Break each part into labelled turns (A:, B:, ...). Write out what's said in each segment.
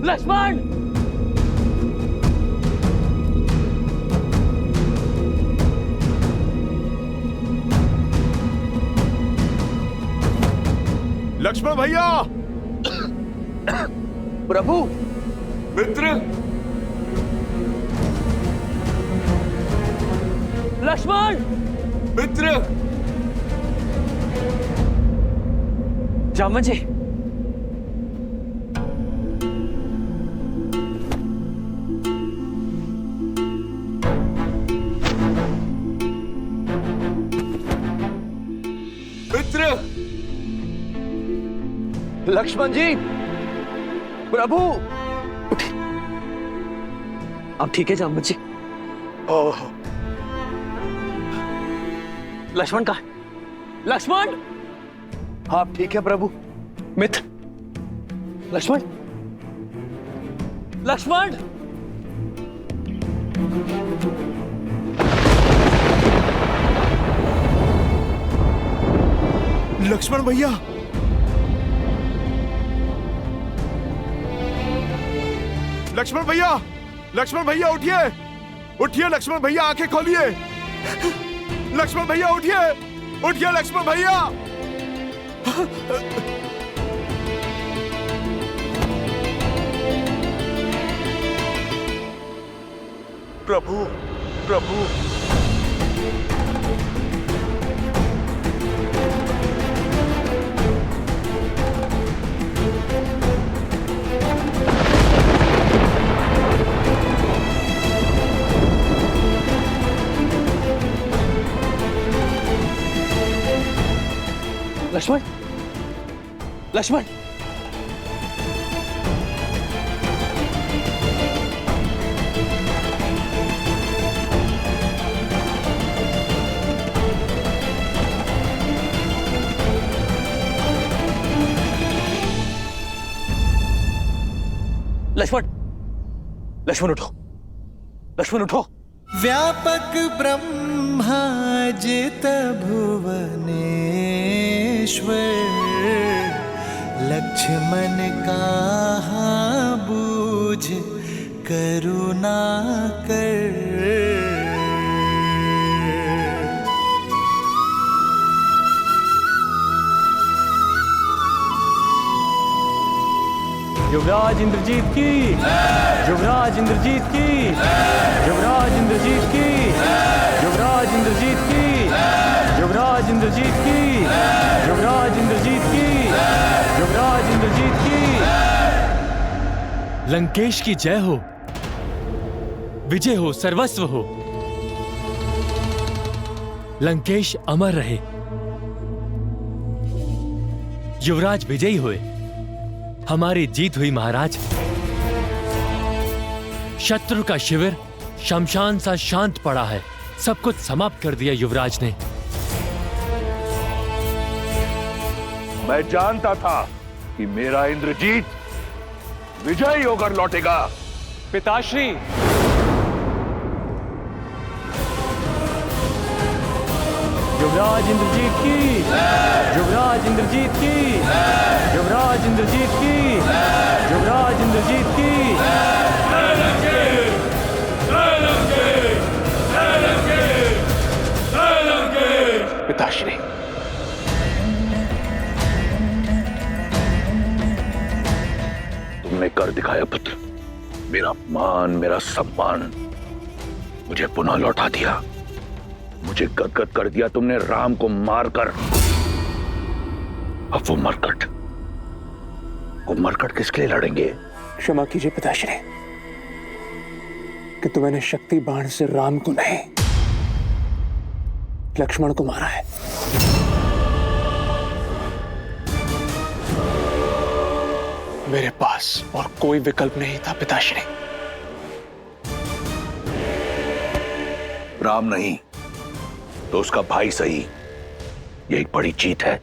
A: लक्ष्मण!
B: लक्ष्मण भैया!
C: प्रभु!
B: मित्र!
A: लक्ष्मण!
B: मित्र!
A: जामवंत जी,
B: मित्र!
C: लक्ष्मण जी! प्रभु!
A: अब ठीक है जामवंत जी?
C: ओह!
A: लक्ष्मण कहाँ है? लक्ष्मण!
C: आप ठीक है प्रभु?
A: मित्र! लक्ष्मण! लक्ष्मण!
B: लक्ष्मण भैया! लक्ष्मण भैया! लक्ष्मण भैया उठिए! उठिए लक्ष्मण भैया, आंखें खोलिए! लक्ष्मण भैया उठिए! उठिए लक्ष्मण भैया! प्रभु! प्रभु!
A: लक्ष्मण! लक्ष्मण! लक्ष्मण! लक्ष्मण उठो! लक्ष्मण उठो!
D: व्यापक ब्रह्मा जित भुवनेश्वर, लक्ष्मण कहाँ बूझ करुणा कर।
A: युवराज इंद्रजीत की! युवराज इंद्रजीत की! युवराज इंद्रजीत की! युवराज इंद्रजीत की! युवराज इंद्रजीत की! युवराज इंद्रजीत की! युवराज इंद्रजीत की!
E: लंकेश की जय हो, विजय हो, सर्वस्व हो। लंकेश अमर रहे, युवराज विजयी हुए, हमारी जीत हुई महाराज। शत्रु का शिविर शमशान सा शांत पड़ा है, सब कुछ समाप्त कर दिया युवराज ने।
B: मैं जानता था कि मेरा इंद्रजीत विजयी होकर लौटेगा।
E: पिताश्री!
A: युवराज इंद्रजीत की! युवराज इंद्रजीत की! युवराज इंद्रजीत की! युवराज इंद्रजीत की!
C: पिताश्री!
B: तुमने कर दिखाया पुत्र। मेरा मान, मेरा सम्मान मुझे पुनः लौटा दिया। मुझे गदगद कर दिया तुमने राम को मारकर। अब वो मरकट किसके लिए लड़ेंगे?
F: क्षमा कीजिए पिताश्री कि तो मैंने शक्ति बाण से राम को नहीं, लक्ष्मण को मारा है। मेरे पास और कोई विकल्प नहीं था पिताश्री।
B: राम नहीं तो उसका भाई सही, ये एक बड़ी जीत है।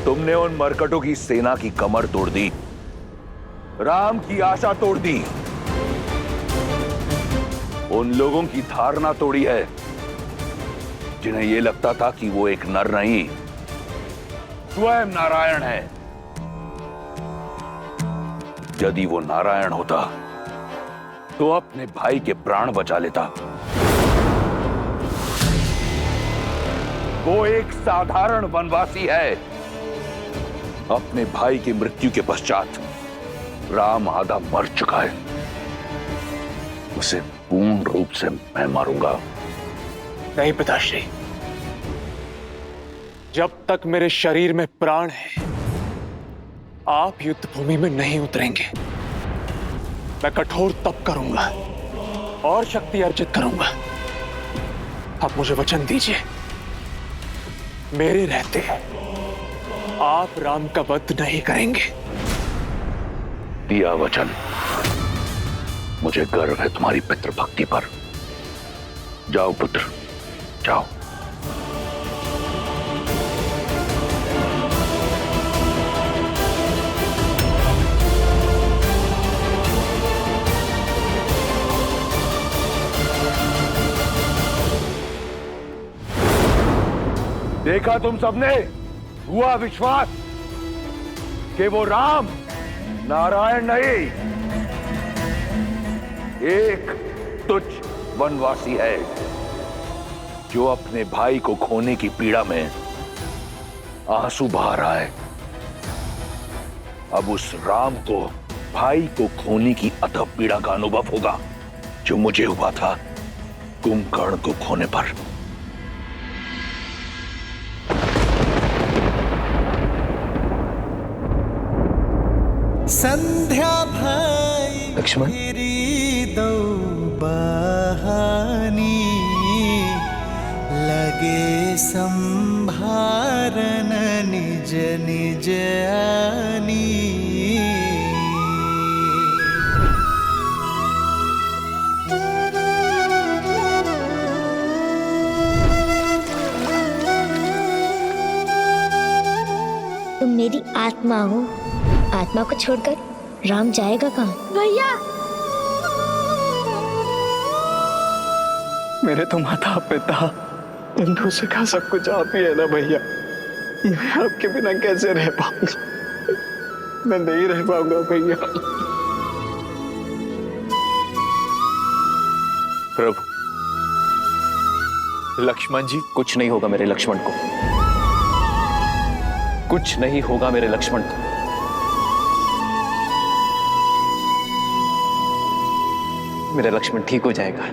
B: तुमने उन मरकटों की सेना की कमर तोड़ दी, राम की आशा तोड़ दी, उन लोगों की धारणा तोड़ी है जिन्हें यह लगता था कि वो एक नर नहीं, स्वयं नारायण है। यदि वो नारायण होता तो अपने भाई के प्राण बचा लेता। वो एक साधारण वनवासी है। अपने भाई की मृत्यु के पश्चात राम आधा मर चुका है, उसे पूर्ण रूप से मैं मारूंगा।
F: नहीं पिताश्री, जब तक मेरे शरीर में प्राण है आप युद्ध भूमि में नहीं उतरेंगे। मैं कठोर तप करूंगा और शक्ति अर्जित करूंगा। आप मुझे वचन दीजिए, मेरे रहते आप राम का वध नहीं करेंगे।
B: दिया वचन। मुझे गर्व है तुम्हारी पितृभक्ति पर। जाओ पुत्र, जाओ। देखा तुम सबने, हुआ विश्वास कि वो राम नारायण नहीं, एक तुच्छ वनवासी है जो अपने भाई को खोने की पीड़ा में आंसू बहा रहा है। अब उस राम को भाई को खोने की अथक पीड़ा का अनुभव होगा जो मुझे हुआ था कुंभकर्ण को खोने पर।
D: संध्या भाई
F: लक्ष्मण।
D: मेरी दो बहानी लगे संभारन निज निज आनी।
G: तुम मेरी आत्मा हो, आत्मा को छोड़कर राम जाएगा कहाँ?
H: भैया,
F: मेरे तो माता पिता बंधु सखा सब कुछ आप ही है ना भैया। मैं आपके बिना कैसे रह पाऊंगा? मैं नहीं रह पाऊंगा भैया।
C: प्रभु, लक्ष्मण जी, कुछ नहीं होगा मेरे लक्ष्मण को, कुछ नहीं होगा मेरे लक्ष्मण को। मेरा लक्ष्मण ठीक हो जाएगा।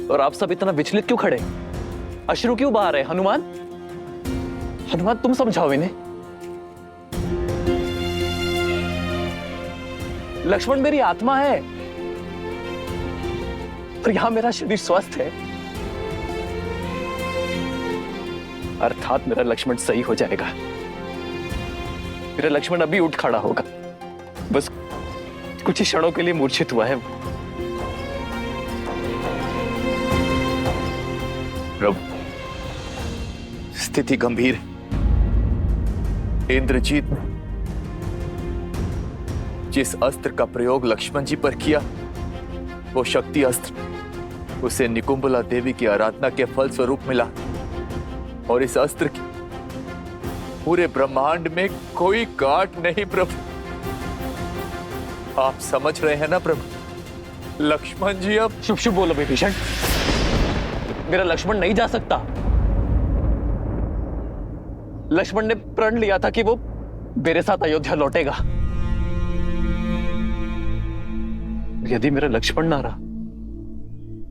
C: और आप सब इतना विचलित क्यों खड़े? अश्रु क्यों बहा रहे? हनुमान, हनुमान तुम समझाओ इन्हें। लक्ष्मण मेरी आत्मा है और यहां मेरा शरीर स्वस्थ है, अर्थात मेरा लक्ष्मण सही हो जाएगा। मेरा लक्ष्मण अभी उठ खड़ा होगा, बस कुछ ही क्षणों के लिए मूर्छित हुआ है।
B: प्रभु,
C: स्थिति गंभीर है। इंद्रजीत ने जिस अस्त्र का प्रयोग लक्ष्मण जी पर किया, वो शक्ति अस्त्र उसे निकुंभला देवी की आराधना के फल स्वरूप मिला, और इस अस्त्र की पूरे ब्रह्मांड में कोई गांठ नहीं। प्रभु, आप समझ रहे हैं ना प्रभु? लक्ष्मण जी अब
F: शुभ शुभ बोलो विभीषण।
C: मेरा लक्ष्मण नहीं जा सकता। लक्ष्मण ने प्रण लिया था कि वो मेरे साथ अयोध्या लौटेगा। यदि मेरा लक्ष्मण ना रहा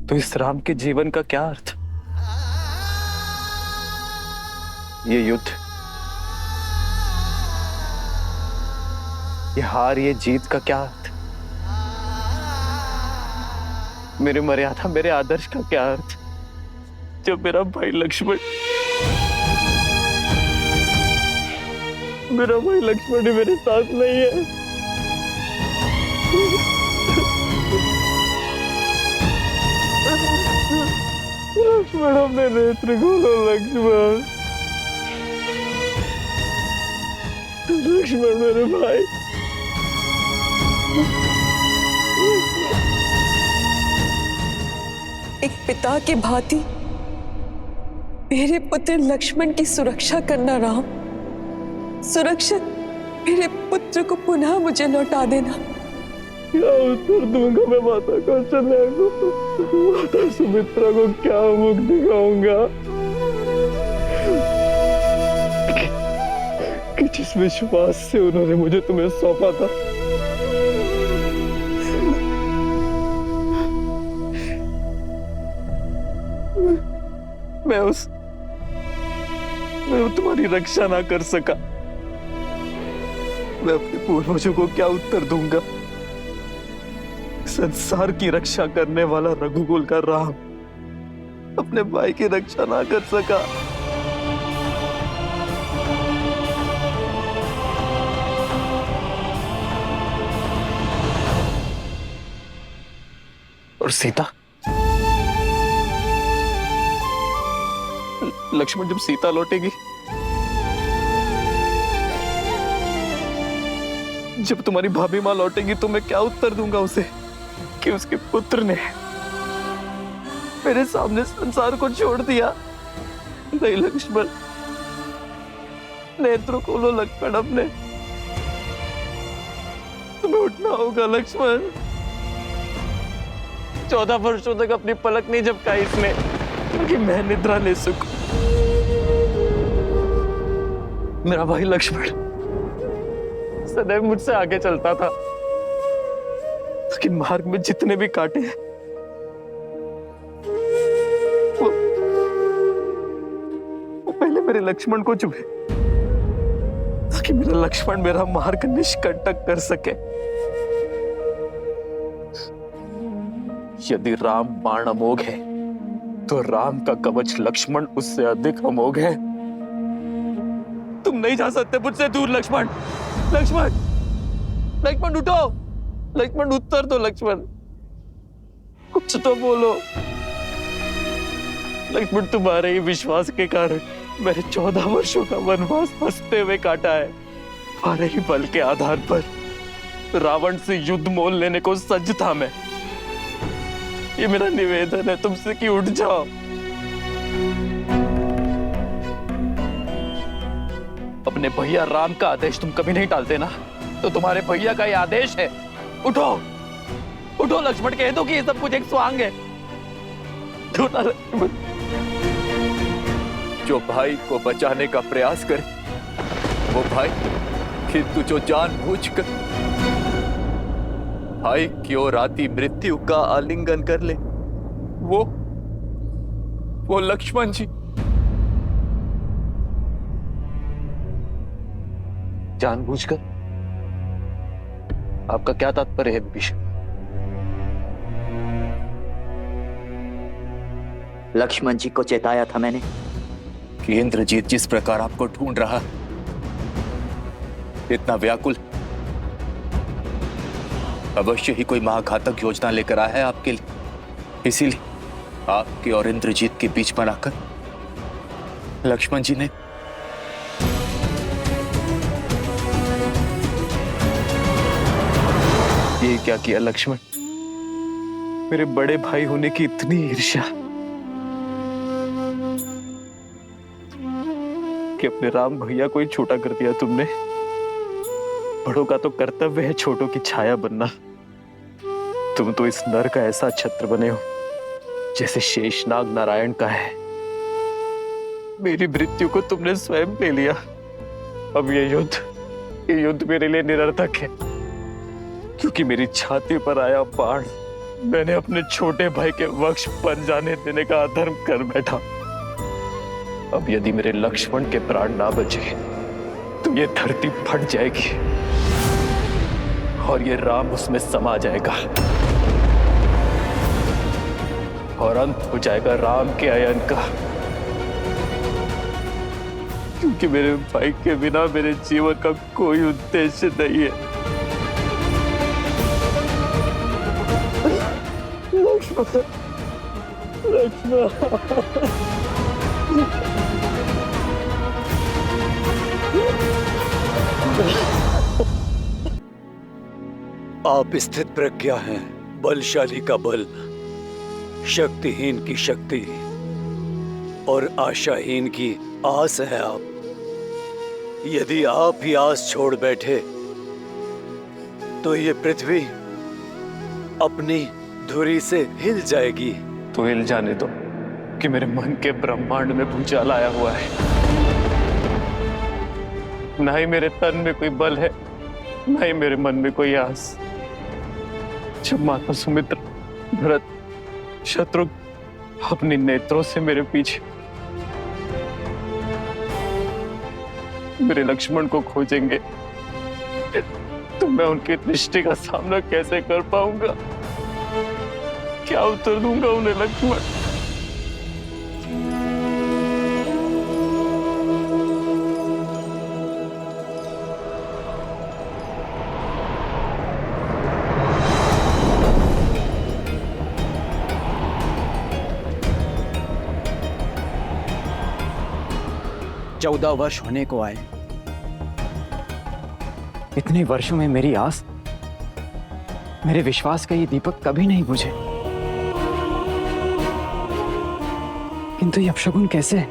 C: तो इस राम के जीवन का क्या अर्थ? ये युद्ध, ये हार, ये जीत का क्या अर्थ? मेरे मर्यादा, मेरे आदर्श का क्या अर्थ जब मेरा भाई लक्ष्मण, मेरा भाई लक्ष्मण मेरे साथ नहीं है? लक्ष्मण, अपने नेत्र खोलो लक्ष्मण। लक्ष्मण मेरे भाई,
H: एक पिता की भांति मेरे पुत्र लक्ष्मण की सुरक्षा करना राम। सुरक्षित मेरे पुत्र को पुनः मुझे लौटा देना।
F: क्या उत्तर दूंगा मैं माता कौशल्या को? माता सुमित्रा को क्या मुख दिखाऊंगा कि जिस विश्वास से उन्होंने मुझे तुम्हें सौंपा था, मैं तुम्हारी रक्षा ना कर सका। मैं अपने पूर्वजों को क्या उत्तर दूंगा? संसार की रक्षा करने वाला रघुकुल का राम अपने भाई की रक्षा ना कर सका। और सीता, लक्ष्मण जब सीता लौटेगी, जब तुम्हारी भाभी मां लौटेगी, तो मैं क्या उत्तर दूंगा उसे कि उसके पुत्र ने मेरे सामने संसार को छोड़ दिया? नहीं लक्ष्मण, नेत्र खोलो लक्ष्मण अपने, तुम्हें उठना होगा लक्ष्मण। 14 वर्षों तक अपनी पलक नहीं झपकाई इसने कि मैं निद्रा ले सकूं। मेरा भाई लक्ष्मण सदैव मुझसे आगे चलता था, लेकिन मार्ग में जितने भी कांटे हैं वो पहले मेरे लक्ष्मण को चुभे, ताकि मेरा लक्ष्मण मेरा मार्ग निष्कंटक कर सके। यदि राम बाण अमोघ है, तो राम का कवच लक्ष्मण उससे अधिक अमोघ है। तुम नहीं जा सकते मुझसे दूर लक्ष्मण। लक्ष्मण, लक्ष्मण उठो, लक्ष्मण उत्तर दो, लक्ष्मण कुछ तो बोलो। लक्ष्मण, तुम्हारे ही विश्वास के कारण मैंने 14 वर्षों का वनवास हंसते हुए काटा है। तुम्हारे ही बल के आधार पर रावण से युद्ध मोल लेने को सज्ज था मैं। ये मेरा निवेदन है तुमसे कि उठ जाओ। अपने भैया राम का आदेश तुम कभी नहीं टालते ना, तो तुम्हारे भैया का ये आदेश है। उठो, उठो लक्ष्मण, कह दो कि ये सब कुछ एक स्वांग है।
C: जो भाई को बचाने का प्रयास करे वो भाई, किंतु जो जानबूझकर भाई की ओर आती मृत्यु का आलिंगन कर ले, वो लक्ष्मण जी।
F: जानबूझकर? आपका क्या तात्पर्य है विभीषण?
I: लक्ष्मण जी को चेताया था मैंने
C: कि इंद्रजीत जिस प्रकार आपको ढूंढ रहा, इतना व्याकुल, अवश्य ही कोई महाघातक योजना लेकर आया है आपके लिए। इसीलिए आपके और इंद्रजीत के बीच बनाकर लक्ष्मण जी ने
F: ये क्या किया लक्ष्मण? मेरे बड़े भाई होने की इतनी ईर्ष्या कि अपने राम भैया को ही छोटा कर दिया तुमने। बड़ों का तो कर्तव्य है छोटों की छाया बनना। तुम तो इस नर का ऐसा छत्र बने हो जैसे शेषनाग नारायण का है। मेरी मृत्यु को तुमने स्वयं ले लिया। अब ये युद्ध मेरे लिए निरर्थक है, क्योंकि मेरी छाती पर आया बाण मैंने अपने छोटे भाई के वक्ष पर जाने देने का अधर्म कर बैठा। अब यदि मेरे लक्ष्मण के प्राण ना बचे तो ये धरती फट जाएगी और ये राम उसमें समा जाएगा और अंत हो जाएगा राम के अयन का। क्योंकि मेरे भाई के बिना मेरे जीवन का कोई उद्देश्य नहीं है।
J: आप स्थित प्रज्ञा हैं, बलशाली का बल। शक्तिहीन की शक्ति और आशाहीन की आस है आप। यदि आप ही आस छोड़ बैठे तो ये पृथ्वी अपनी धुरी से हिल जाएगी।
F: तो हिल जाने दो कि मेरे मन के ब्रह्मांड में भूचाल आया हुआ है। ना ही मेरे तन में कोई बल है, ना ही मेरे मन में कोई आस। जब माता सुमित्रा, भरत, शत्रुघ्न अपने नेत्रों से मेरे पीछे मेरे लक्ष्मण को खोजेंगे तो मैं उनकी दृष्टि का सामना कैसे कर पाऊंगा? क्या उत्तर दूंगा उन्हें लक्ष्मण?
K: चौदह वर्ष होने को आए। इतने वर्षों में मेरी आस, मेरे विश्वास का ये दीपक कभी नहीं बुझे। किंतु ये अपशगुन कैसे?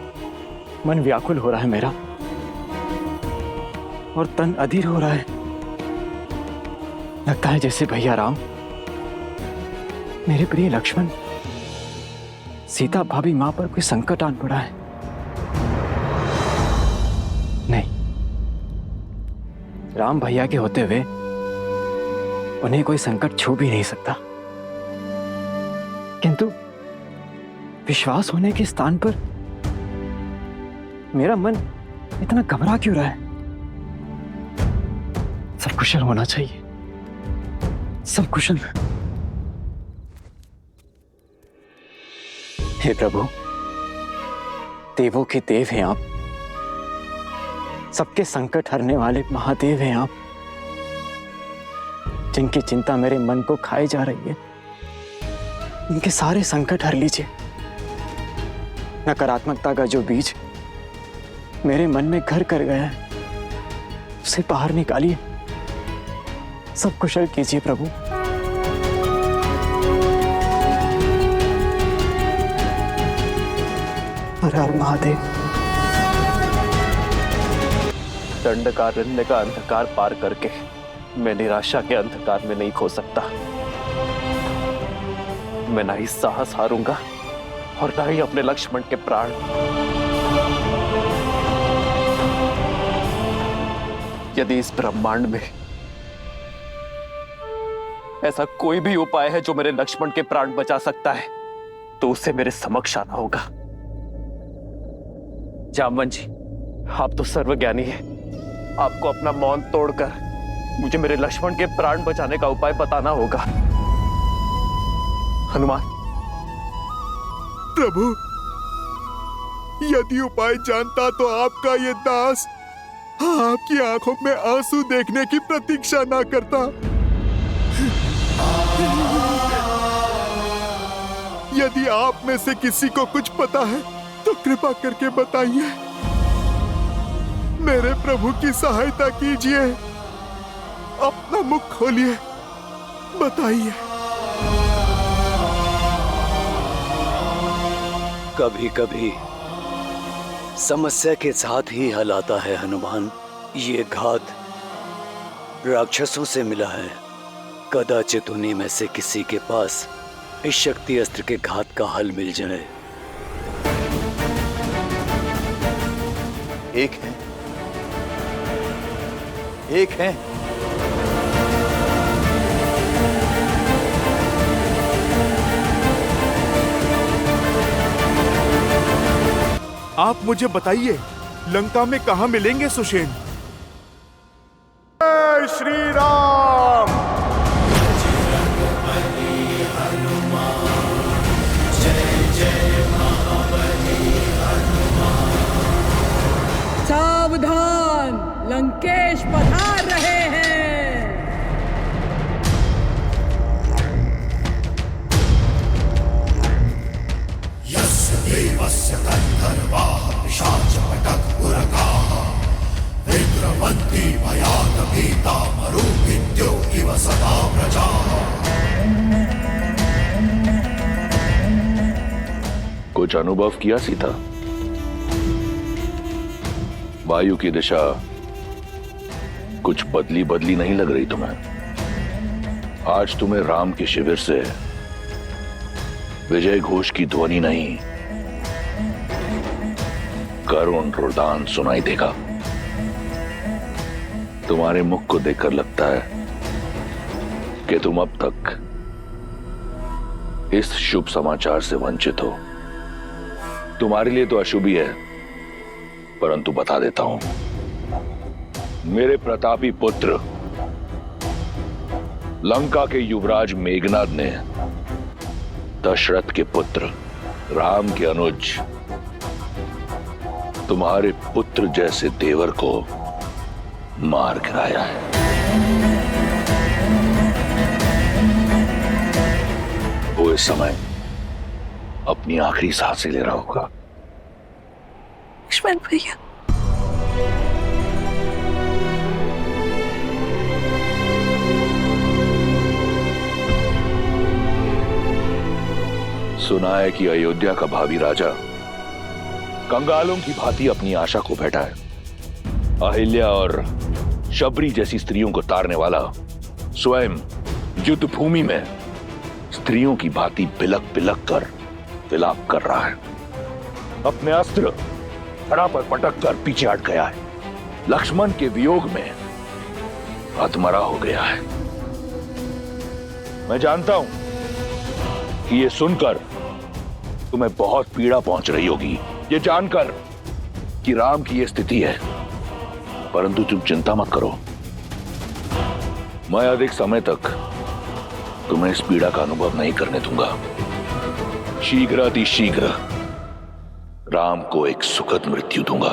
K: मन व्याकुल हो रहा है मेरा और तन अधीर हो रहा है। लगता है जैसे भैया राम, मेरे प्रिय लक्ष्मण, सीता भाभी मां पर कोई संकट आन पड़ा है। नहीं, राम भैया के होते हुए उन्हें कोई संकट छू भी नहीं सकता। किंतु विश्वास होने के स्थान पर मेरा मन इतना घबरा क्यों रहा है? सब कुशल होना चाहिए, सब कुशल। हे प्रभु, देवों के देव हैं आप, सबके संकट हरने वाले महादेव हैं आप, जिनकी चिंता मेरे मन को खाए जा रही है। इनके सारे संकट हर लीजिए। नकारात्मकता का जो बीज मेरे मन में घर कर गया है, उसे बाहर निकालिए, सब कुशल कीजिए प्रभु। हर हर महादेव।
F: दंडकारण्य का अंधकार पार करके मैं निराशा के अंधकार में नहीं खो सकता। मैं ना ही साहस हारूंगा और ना ही अपने लक्ष्मण के प्राण। यदि इस ब्रह्मांड में ऐसा कोई भी उपाय है जो मेरे लक्ष्मण के प्राण बचा सकता है, तो उसे मेरे समक्ष आना होगा। जामवन जी, आप तो सर्वज्ञानी हैं। आपको अपना मौन तोड़कर मुझे मेरे लक्ष्मण के प्राण बचाने का उपाय बताना होगा। हनुमान।
L: प्रभु, यदि उपाय जानता तो आपका ये दास आपकी आंखों में आंसू देखने की प्रतीक्षा ना करता। यदि आप में से किसी को कुछ पता है तो कृपा करके बताइए। मेरे प्रभु की सहायता कीजिए, अपना मुख खोलिए, बताइए।
J: कभी कभी समस्या के साथ ही हल आता है हनुमान। ये घात राक्षसों से मिला है। कदाचित उन्हीं में से किसी के पास इस शक्ति अस्त्र के घात का हल मिल जाए।
C: एक है, एक है।
L: आप मुझे बताइए, लंका में कहां मिलेंगे सुषेण? जय श्री राम।
H: सावधान, लंकेश पधार रहे हैं।
L: यस्य देवस्य गन्धर्वाः पिशाचपटक उरगाः विद्रवन्ति भयात् भीता मरुविद्यो इव सदा प्रजाः।
B: कुछ अनुभव किया सीता? वायु की दिशा कुछ बदली बदली नहीं लग रही तुम्हें? आज तुम्हें राम के शिविर से विजय घोष की ध्वनि नहीं, करुण रुदान सुनाई देगा। तुम्हारे मुख को देखकर लगता है कि तुम अब तक इस शुभ समाचार से वंचित हो। तुम्हारे लिए तो अशुभ ही है, परंतु बता देता हूं, मेरे प्रतापी पुत्र लंका के युवराज मेघनाद ने दशरथ के पुत्र राम के अनुज तुम्हारे पुत्र जैसे देवर को मार गिराया है। वो इस समय अपनी आखिरी सांसें ले रहा होगा।
H: लक्ष्मण भैया,
B: सुना है कि अयोध्या का भावी राजा कंगालों की भांति अपनी आशा को बैठा है। अहिल्या और शबरी जैसी स्त्रियों को तारने वाला स्वयं युद्ध भूमि में स्त्रियों की भांति बिलक बिलक कर विलाप कर रहा है। अपने अस्त्र धड़ा पर पटक कर पीछे हट गया है। लक्ष्मण के वियोग में हतमरा हो गया है। मैं जानता हूं कि ये सुनकर तुम्हें बहुत पीड़ा पहुंच रही होगी, ये जानकर कि राम की ये स्थिति है, परंतु तुम चिंता मत करो। मैं अधिक समय तक तुम्हें इस पीड़ा का अनुभव नहीं करने दूंगा। शीघ्र राम को एक सुखद मृत्यु दूंगा,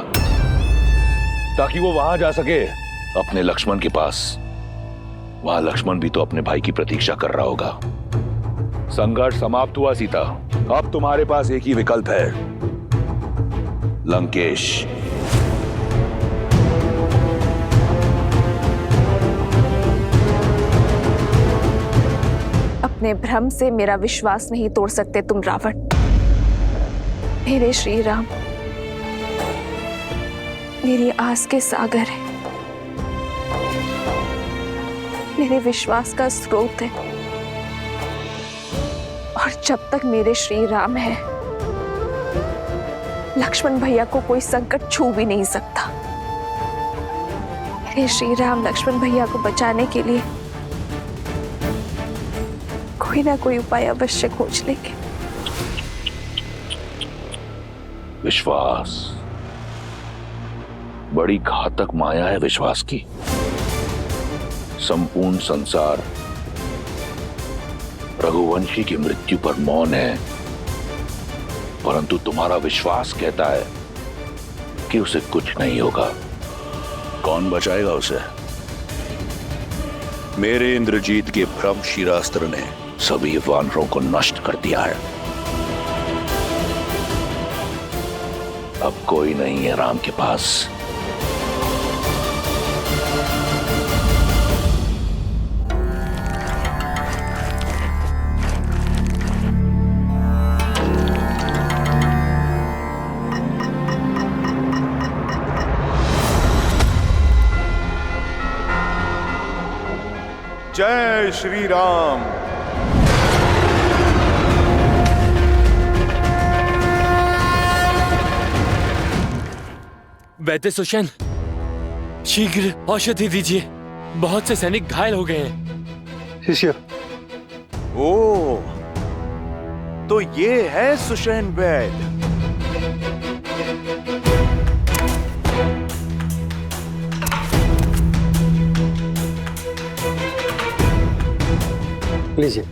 B: ताकि वो वहां जा सके अपने लक्ष्मण के पास। वहां लक्ष्मण भी तो अपने भाई की प्रतीक्षा कर रहा होगा। संघर्ष समाप्त हुआ सीता। अब तुम्हारे पास एक ही विकल्प है, लंकेश।
H: अपने भ्रम से मेरा विश्वास नहीं तोड़ सकते तुम रावण। मेरे श्री राम मेरी आस के सागर है, मेरे विश्वास का स्रोत है, और जब तक मेरे श्री राम है, लक्ष्मण भैया को कोई संकट छू भी नहीं सकता। मेरे श्री राम लक्ष्मण भैया को बचाने के लिए कोई ना कोई उपाय अवश्य खोज लेंगे।
B: विश्वास बड़ी घातक माया है विश्वास की। संपूर्ण संसार रघुवंशी की मृत्यु पर मौन है, परंतु तुम्हारा विश्वास कहता है कि उसे कुछ नहीं होगा। कौन बचाएगा उसे? मेरे इंद्रजीत के भ्रम शिरास्त्र ने सभी वानरों को नष्ट कर दिया है। अब कोई नहीं है राम के पास।
L: जय श्री राम।
E: वैद्य सुषेण, शीघ्र औषधि दीजिए। बहुत से सैनिक घायल हो गए हैं।
L: शिष्य। ओ, तो ये है सुषेण वैद्य।
K: लीजिए।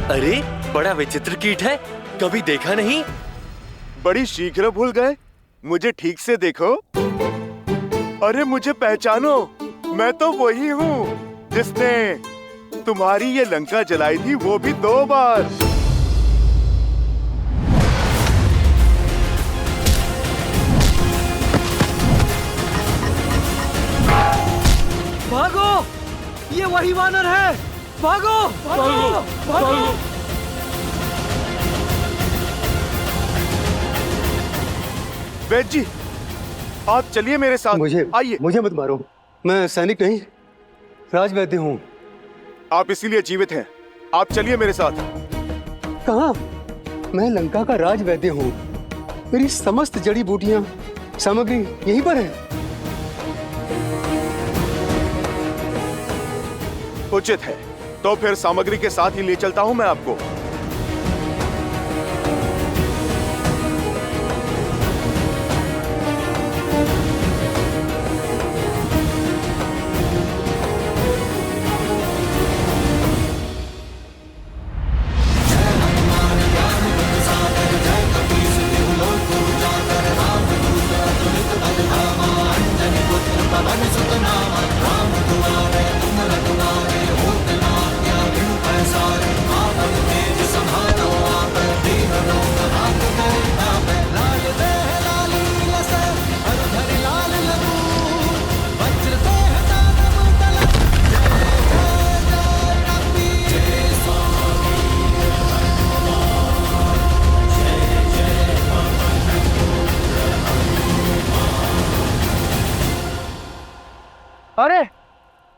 E: अरे, बड़ा विचित्र कीट है, कभी देखा नहीं।
L: बड़ी शीघ्र भूल गए। मुझे ठीक से देखो। अरे मुझे पहचानो, मैं तो वही हूँ जिसने तुम्हारी ये लंका जलाई थी, वो भी 2 बार।
A: ये वही वानर है। भागो भागो भागो।
L: वैद्य जी, आप चलिए मेरे साथ। आइए।
M: मुझे मत मारो, मैं सैनिक नहीं, राजवैद्य हूँ।
L: आप इसीलिए जीवित हैं। आप चलिए मेरे साथ।
M: कहाँ? मैं लंका का राजवैद्य हूँ। मेरी समस्त जड़ी बूटियां, सामग्री यहीं पर है।
L: उचित है, तो फिर सामग्री के साथ ही ले चलता हूँ मैं आपको।
A: अरे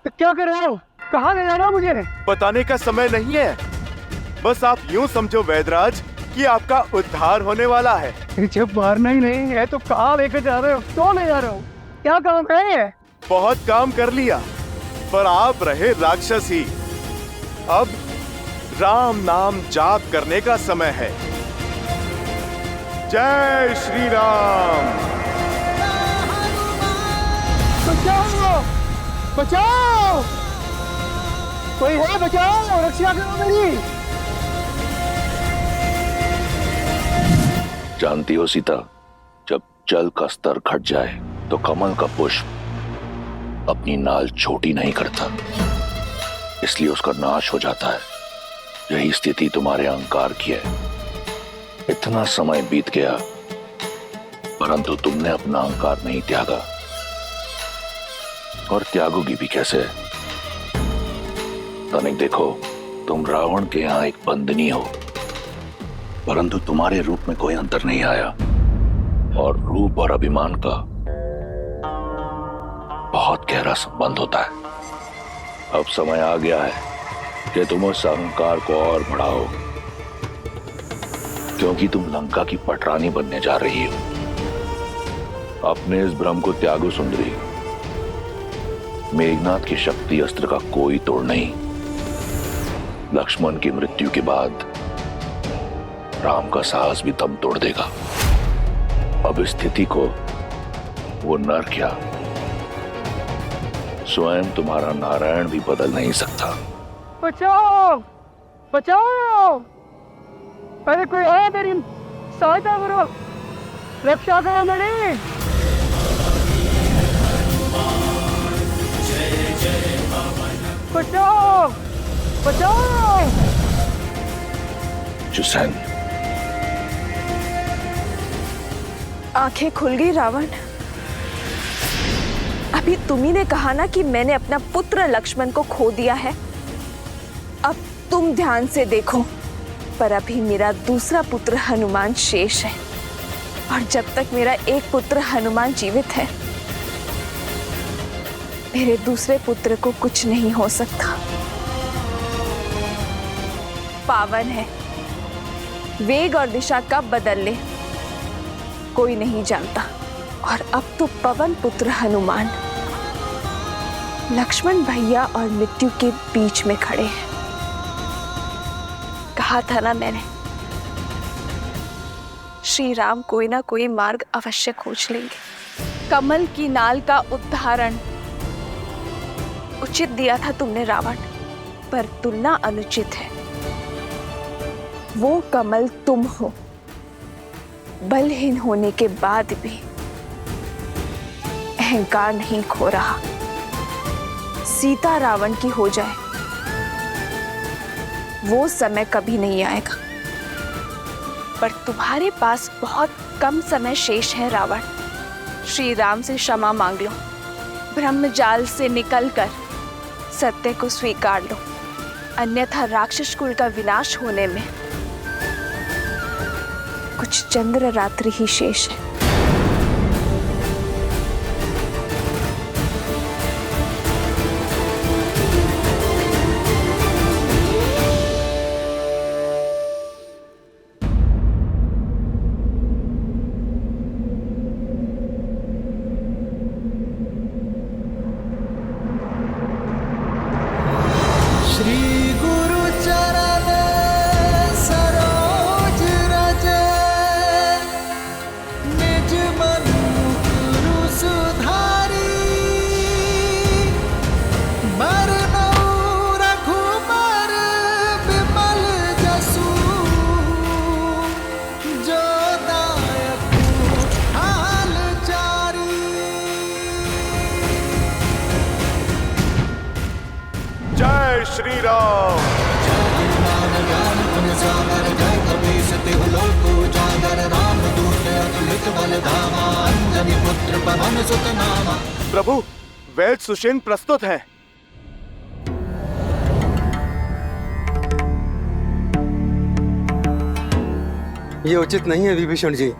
A: तो क्या कर रहे हो? कहाँ ले जा रहे हो मुझे?
L: बताने का समय नहीं है। बस आप यूं समझो वैदराज कि आपका उद्धार होने वाला है।
A: जब मारना ही नहीं है तो कहाँ लेकर जा रहे हो? क्यों ले जा रहे हो? क्या काम है?
L: बहुत काम कर लिया, पर आप रहे राक्षस ही। अब राम नाम जाप करने का समय है। जय श्री राम।
A: बचाओ बचाओ, कोई है? बचाओ, रक्षा करो मेरी।
B: जानती हो सीता, जब जल का स्तर घट जाए तो कमल का पुष्प अपनी नाल छोटी नहीं करता, इसलिए उसका नाश हो जाता है। यही स्थिति तुम्हारे अहंकार की है। इतना समय बीत गया परंतु तुमने अपना अहंकार नहीं त्यागा, और त्यागोगी भी कैसे? तनिक देखो, तुम रावण के यहाँ एक बंदनी हो, परंतु तुम्हारे रूप में कोई अंतर नहीं आया, और रूप और अभिमान का बहुत गहरा संबंध होता है। अब समय आ गया है कि तुम उस अहंकार को और बढ़ाओ, क्योंकि तुम लंका की पटरानी बनने जा रही हो। अपने इस भ्रम को त्यागो सुंदरी। मेघनाथ की शक्ति अस्त्र का कोई तोड़ नहीं। लक्ष्मण की मृत्यु के बाद राम का साहस भी दम तोड़ देगा। अब इस स्थिति को वो नर क्या, स्वयं तुम्हारा नारायण भी बदल नहीं सकता।
A: बचाओ बचाओ, अरे कोई है? मेरी सहायता करो, रक्षा करो मेरी। बचाओ बचाओ।
B: जुसैन,
H: आंखें खुल गई रावण। अभी तुम्ही ने कहा ना कि मैंने अपना पुत्र लक्ष्मण को खो दिया है। अब तुम ध्यान से देखो, पर अभी मेरा दूसरा पुत्र हनुमान शेष है, और जब तक मेरा एक पुत्र हनुमान जीवित है, मेरे दूसरे पुत्र को कुछ नहीं हो सकता। पावन है, वेग और दिशा कब बदल ले कोई नहीं जानता। और अब तो पवन पुत्र हनुमान लक्ष्मण भैया और मृत्यु के बीच में खड़े हैं। कहा था ना मैंने, श्री राम कोई ना कोई मार्ग अवश्य खोज लेंगे। कमल की नाल का उद्धारण उचित दिया था तुमने रावण, पर तुलना अनुचित है। वो कमल तुम हो, बलहीन होने के बाद भी अहंकार नहीं खो रहा। सीता रावण की हो जाए वो समय कभी नहीं आएगा, पर तुम्हारे पास बहुत कम समय शेष है रावण। श्री राम से क्षमा मांग लो। ब्रह्मजाल से निकलकर सत्य को स्वीकार लो, अन्यथा राक्षस कुल का विनाश होने में कुछ चंद्र रात्रि ही शेष है।
L: जय श्री राम। प्रभु, वैद्य सुषेण प्रस्तुत हैं।
M: ये उचित नहीं है विभीषण जी।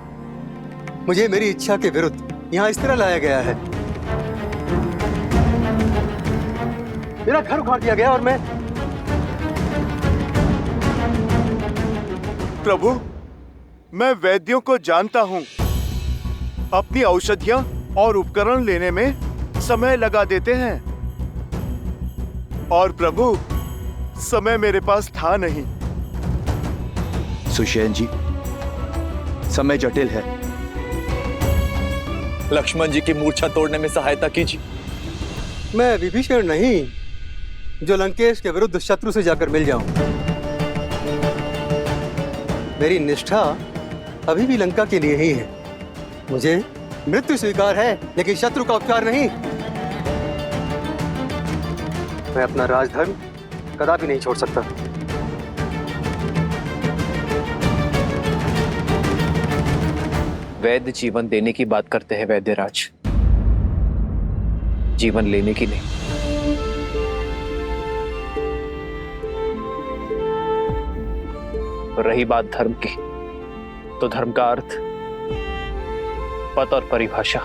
M: मुझे मेरी इच्छा के विरुद्ध यहाँ इस तरह लाया गया है। मेरा घर उखाड़ दिया गया और मैं
L: प्रभु, मैं वैद्यों को जानता हूँ। अपनी औषधियाँ और उपकरण लेने में समय लगा देते हैं। और प्रभु, समय मेरे पास था नहीं।
C: सुषेण जी, समय जटिल है। लक्ष्मण जी की मूर्छा तोड़ने में सहायता कीजिए।
M: मैं विभीषण नहीं जो लंकेश के विरुद्ध शत्रु से जाकर मिल जाऊं। मेरी निष्ठा अभी भी लंका के लिए ही है। मुझे मृत्यु स्वीकार है, लेकिन शत्रु का उपचार नहीं। मैं अपना राजधर्म कदापि नहीं छोड़ सकता।
C: वैद्य जीवन देने की बात करते हैं वैद्यराज, जीवन लेने की नहीं। रही बात धर्म की, तो धर्म का अर्थ, पद और परिभाषा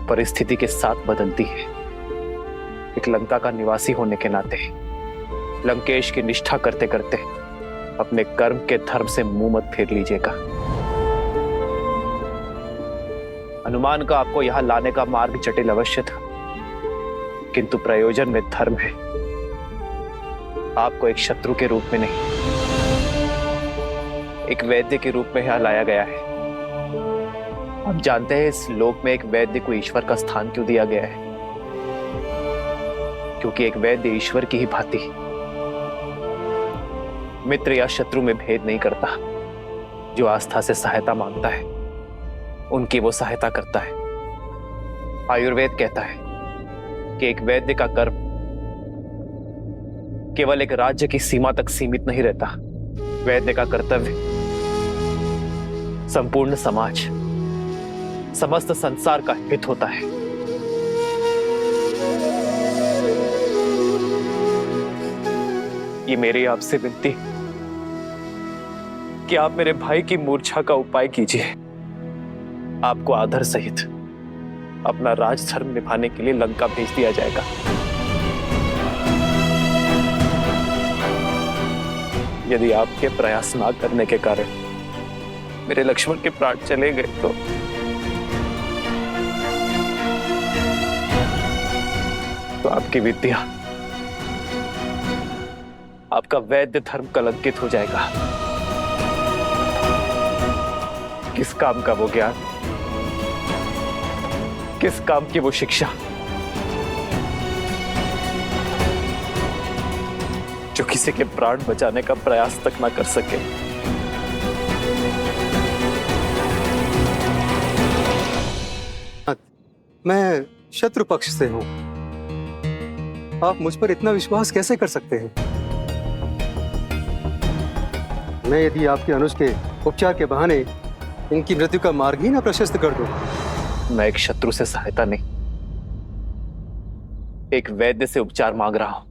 C: परिस्थिति के साथ बदलती है। एक लंका का निवासी होने के नाते लंकेश की निष्ठा करते करते अपने कर्म के धर्म से मुंह मत फेर लीजिएगा। हनुमान का आपको यहां लाने का मार्ग जटिल अवश्य था, किंतु प्रयोजन में धर्म है। आपको एक शत्रु के रूप में नहीं, एक वैद्य के रूप में यहां लाया गया है। आप जानते हैं इस लोक में एक वैद्य को ईश्वर का स्थान क्यों दिया गया है? क्योंकि एक वैद्य ईश्वर की ही भांति मित्र या शत्रु में भेद नहीं करता। जो आस्था से सहायता मांगता है, उनकी वो सहायता करता है। आयुर्वेद कहता है कि एक वैद्य का कर्म केवल एक राज्य की सीमा तक सीमित नहीं रहता। वैद्य का कर्तव्य संपूर्ण समाज, समस्त संसार का हित होता है। ये मेरी आपसे विनती कि आप मेरे भाई की मूर्छा का उपाय कीजिए। आपको आदर सहित अपना राजधर्म निभाने के लिए लंका भेज दिया जाएगा। यदि आपके प्रयास ना करने के कारण मेरे लक्ष्मण के प्राण चले गए तो आपकी विद्या, आपका वैद्य धर्म कलंकित हो जाएगा। किस काम का वो ज्ञान, किस काम की वो शिक्षा जो किसी के प्राण बचाने का प्रयास तक ना कर सके।
M: मैं शत्रु पक्ष से हूं। आप मुझ पर इतना विश्वास कैसे कर सकते हैं? मैं यदि आपके अनुज के उपचार के बहाने इनकी मृत्यु का मार्ग ही ना प्रशस्त कर दूं।
C: मैं एक शत्रु से सहायता नहीं, एक वैद्य से उपचार मांग रहा हूं।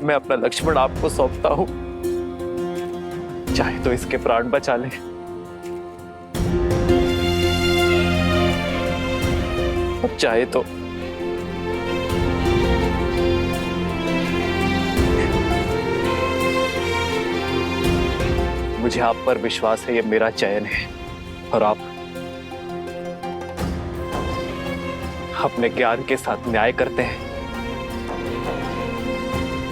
C: मैं अपना लक्ष्मण आपको सौंपता हूं, चाहे तो इसके प्राण बचा ले, और चाहे तो मुझे आप पर विश्वास है, ये मेरा चयन है और आप अपने ज्ञान के साथ न्याय करते हैं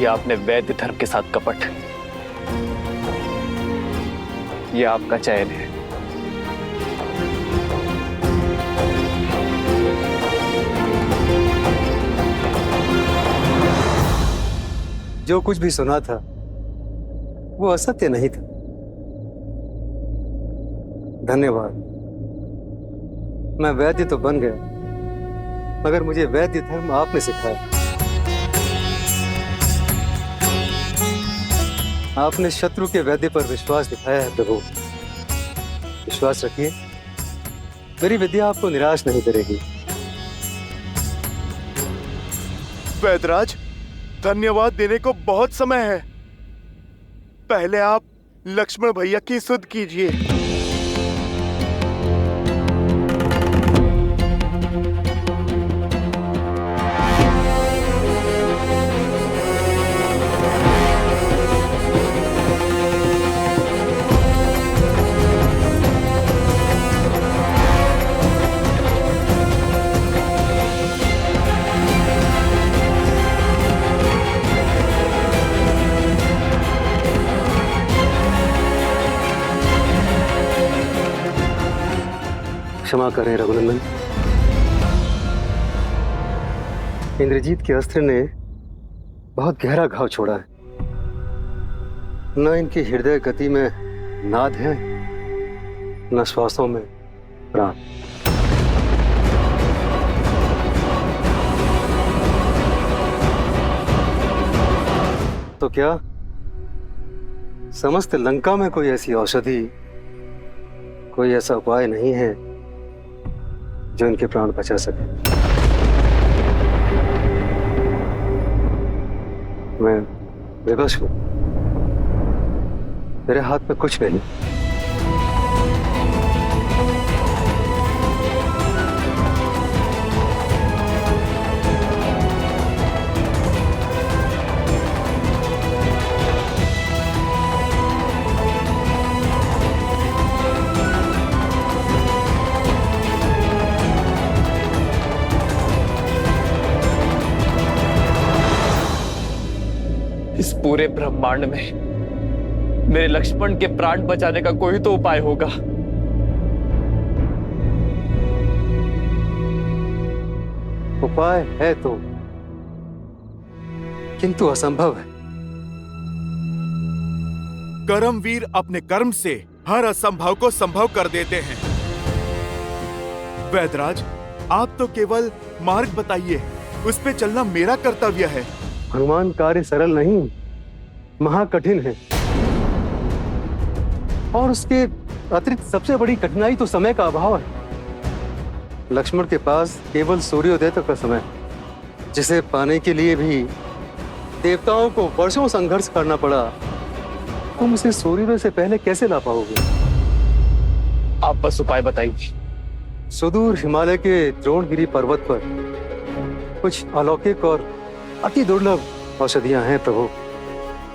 C: या अपने वैद्य धर्म के साथ कपट। यह आपका चयन है।
M: जो कुछ भी सुना था वो असत्य नहीं था। धन्यवाद। मैं वैद्य तो बन गया, मगर मुझे वैद्य धर्म आपने सिखाया। आपने शत्रु के वैद्य पर विश्वास दिखाया है प्रभु। विश्वास रखिए, मेरी विद्या आपको निराश नहीं करेगी।
L: वैदराज, धन्यवाद देने को बहुत समय है। पहले आप लक्ष्मण भैया की सुध कीजिए।
M: क्षमा करें रघुनंदन, इंद्रजीत के अस्त्र ने बहुत गहरा घाव छोड़ा है। न इनकी हृदय गति में नाद है, न श्वासों में प्राण। तो क्या समस्त लंका में कोई ऐसी औषधि, कोई ऐसा उपाय नहीं है जो इनके प्राण बचा सके? मैं विवश हूं, मेरे हाथ में कुछ नहीं।
C: इस पूरे ब्रह्मांड में मेरे लक्ष्मण के प्राण बचाने का कोई तो उपाय होगा।
M: उपाय है तो, किंतु असंभव है।
L: कर्मवीर अपने कर्म से हर असंभव को संभव कर देते हैं। वैदराज, आप तो केवल मार्ग बताइए, उस पे चलना मेरा कर्तव्य है।
M: हनुमान, कार्य सरल नहीं, महाकठिन है। और उसके अतिरिक्त सबसे बड़ी कठिनाई तो समय का अभाव है। लक्ष्मण के पास केवल सूर्योदय तक का समय, जिसे पाने के लिए भी देवताओं को वर्षों संघर्ष करना पड़ा। तुम उसे सूर्योदय से पहले कैसे ला पाओगे?
C: आप बस उपाय बताइए।
M: सुदूर हिमालय के द्रोणगिरी पर्वत पर कुछ अलौकिक और अति दुर्लभ औषधियां हैं प्रभु,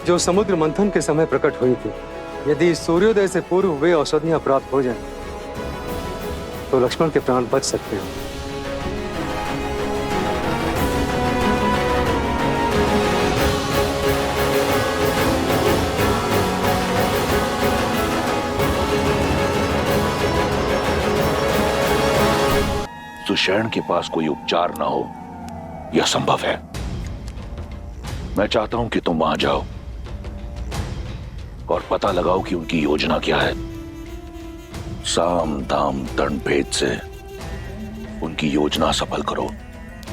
M: जो समुद्र मंथन के समय प्रकट हुई थी। यदि सूर्योदय से पूर्व वे औषधियां प्राप्त हो जाएं, तो लक्ष्मण के प्राण बच सकते हैं।
B: सुषेण के पास कोई उपचार ना हो, यह संभव है। मैं चाहता हूं कि तुम वहां जाओ और पता लगाओ कि उनकी योजना क्या है। साम दाम दंड भेद से उनकी योजना सफल करो,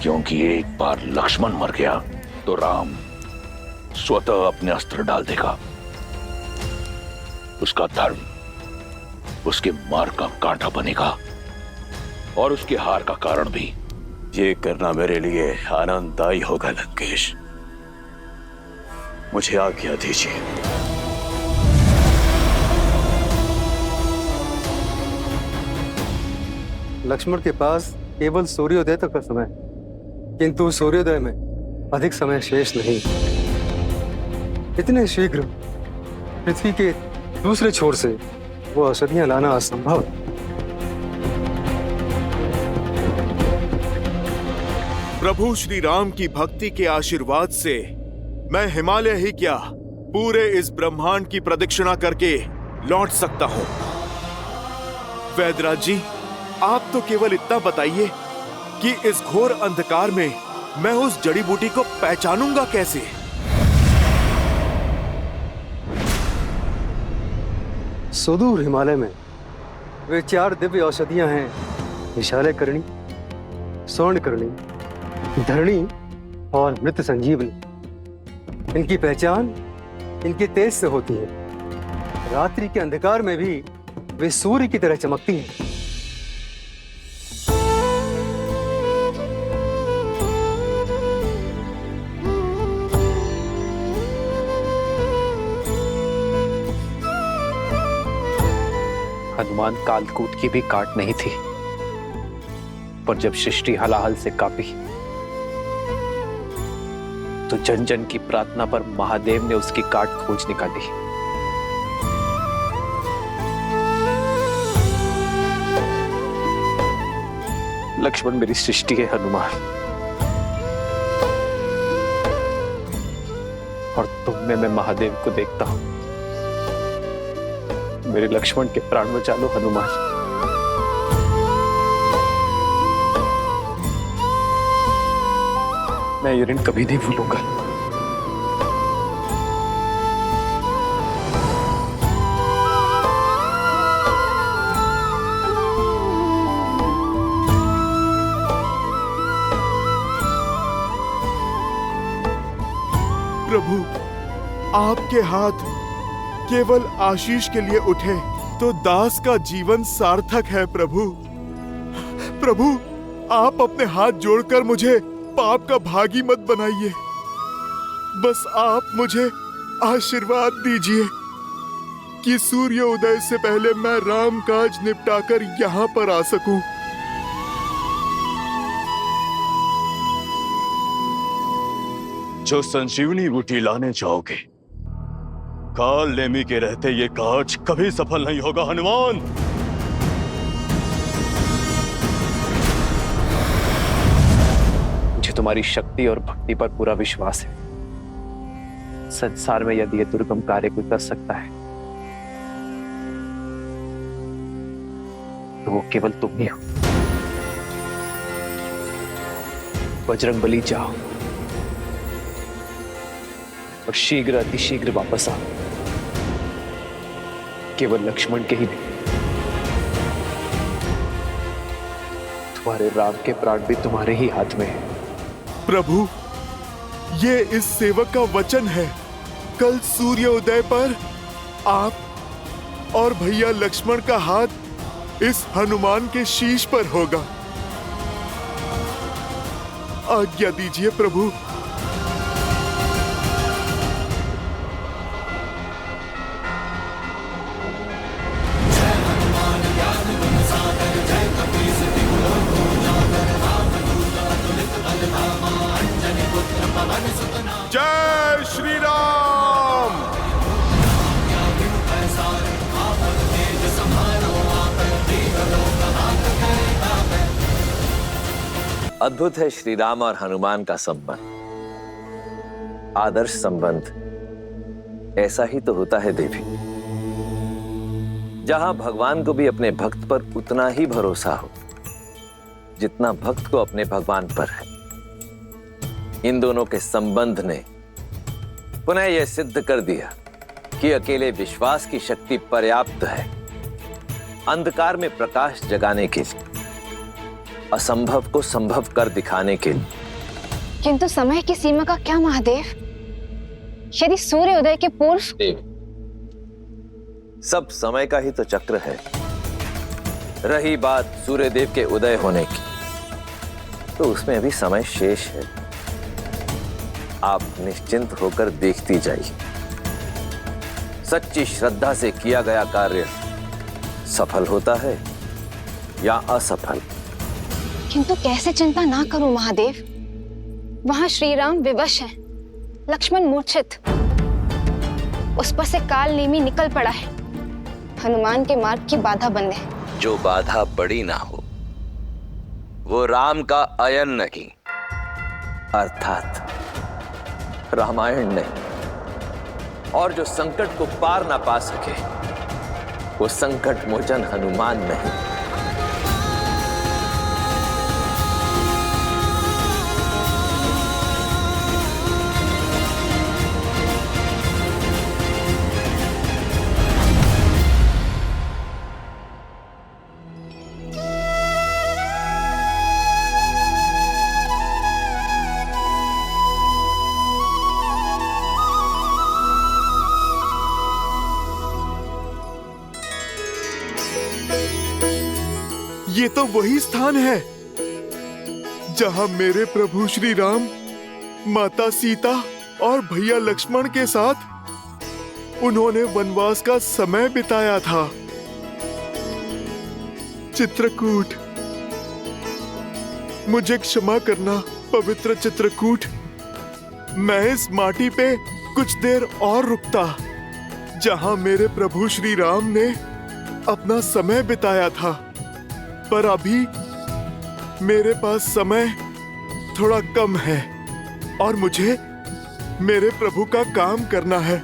B: क्योंकि एक बार लक्ष्मण मर गया तो राम स्वतः अपने अस्त्र डाल देगा। उसका धर्म उसके मार्ग का कांटा बनेगा और उसकी हार का कारण भी।
F: ये करना मेरे लिए आनंददायी होगा लंकेश। मुझे आज्ञा दीजिए।
M: लक्ष्मण के पास केवल सूर्योदय तक का समय, किंतु सूर्योदय में अधिक समय शेष नहीं। इतने शीघ्र पृथ्वी के दूसरे छोर से वो औषधियां लाना असंभव है।
L: प्रभु श्री राम की भक्ति के आशीर्वाद से मैं हिमालय ही क्या पूरे इस ब्रह्मांड की प्रदक्षिणा करके लौट सकता हूं। वैद्यराज जी, आप तो केवल इतना बताइए कि इस घोर अंधकार में मैं उस जड़ी बूटी को पहचानूंगा कैसे?
M: सुदूर हिमालय में वे 4 दिव्य औषधियां हैं, विशालय करणी, स्वर्ण करणी, धरणी और मृत संजीवनी। इनकी पहचान इनके तेज से होती है। रात्रि के अंधकार में भी वे सूर्य की तरह चमकती हैं।
C: हनुमान कालकूट की भी काट नहीं थी, पर जब सृष्टि हलाहल से कांपी तो जन जन की प्रार्थना पर महादेव ने उसकी काट खोज निकाली। लक्ष्मण मेरी सृष्टि है हनुमान, और तुम में मैं महादेव को देखता हूं। मेरे लक्ष्मण के प्राण बचा लो हनुमान। मैं ये ऋण कभी नहीं भूलूंगा।
L: प्रभु, आपके हाथ केवल आशीष के लिए उठे तो दास का जीवन सार्थक है। प्रभु, प्रभु, आप अपने हाथ जोड़कर मुझे पाप का भागी मत बनाइए। बस आप मुझे आशीर्वाद दीजिए कि सूर्य उदय से पहले मैं राम काज निपटाकर यहाँ पर आ सकूं।
F: जो संजीवनी बूटी लाने जाओगे, काल नेमी के रहते ये काज कभी सफल नहीं होगा हनुमान।
C: मुझे तुम्हारी शक्ति और भक्ति पर पूरा विश्वास है। संसार में यदि ये दुर्गम कार्य कोई कर सकता है तो वो केवल तुम ही हो। बजरंगबली, जाओ और शीघ्र अतिशीघ्र वापस आओ। केवल लक्ष्मण के ही नहीं, तुम्हारे राम के प्राण भी तुम्हारे ही हाथ में है।
L: प्रभु, ये इस सेवक का वचन है। कल सूर्योदय पर आप और भैया लक्ष्मण का हाथ इस हनुमान के शीश पर होगा। आज्ञा दीजिए प्रभु। जय श्री राम।
N: अद्भुत है श्री राम और हनुमान का संबंध। आदर्श संबंध ऐसा ही तो होता है देवी, जहां भगवान को भी अपने भक्त पर उतना ही भरोसा हो जितना भक्त को अपने भगवान पर है। इन दोनों के संबंध ने पुनः यह सिद्ध कर दिया कि अकेले विश्वास की शक्ति पर्याप्त है अंधकार में प्रकाश जगाने के लिए, असंभव को संभव कर दिखाने के लिए।
O: किंतु समय की सीमा का क्या महादेव? यदि सूर्योदय के पूर्व।
N: सब समय का ही तो चक्र है। रही बात सूर्यदेव के उदय होने की, तो उसमें अभी समय शेष है। आप निश्चिंत होकर देखती जाइए। सच्ची श्रद्धा से किया गया कार्य सफल होता है या असफल।
O: किंतु कैसे चिंता ना करूं महादेव, वहां श्री राम विवश हैं, लक्ष्मण मूर्छित, उस पर से काल नेमी निकल पड़ा है, हनुमान के मार्ग की बाधा बनने।
N: जो बाधा बड़ी ना हो वो राम का अयन नहीं, अर्थात रामायण नहीं। और जो संकट को पार ना पा सके वो संकट मोचन हनुमान नहीं।
L: ये तो वही स्थान है जहां मेरे प्रभु श्री राम माता सीता और भैया लक्ष्मण के साथ उन्होंने वनवास का समय बिताया था। चित्रकूट, मुझे क्षमा करना पवित्र चित्रकूट। मैं इस माटी पे कुछ देर और रुकता जहां मेरे प्रभु श्री राम ने अपना समय बिताया था, पर अभी मेरे पास समय थोड़ा कम है और मुझे मेरे प्रभु का काम करना है।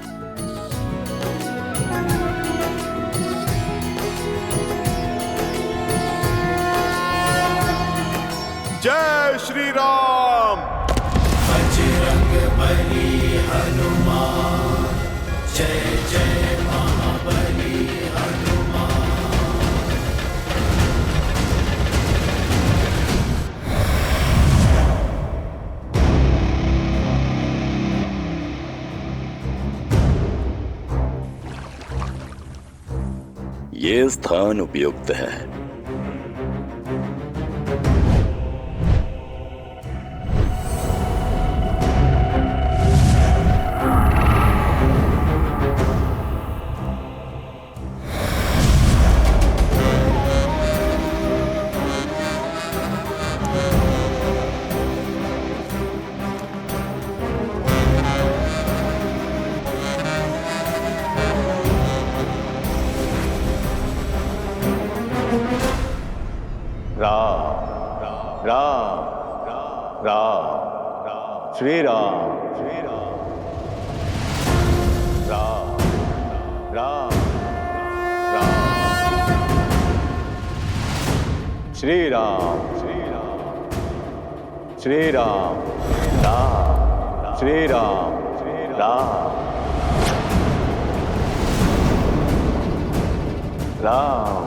L: जय श्री राम।
D: बजरंग बली हनुमान, जय जय महाबली हनुमान।
J: ये स्थान उपयुक्त है।
C: राम राम राम श्री राम राम राम राम श्री राम श्री राम राम श्री राम राम राम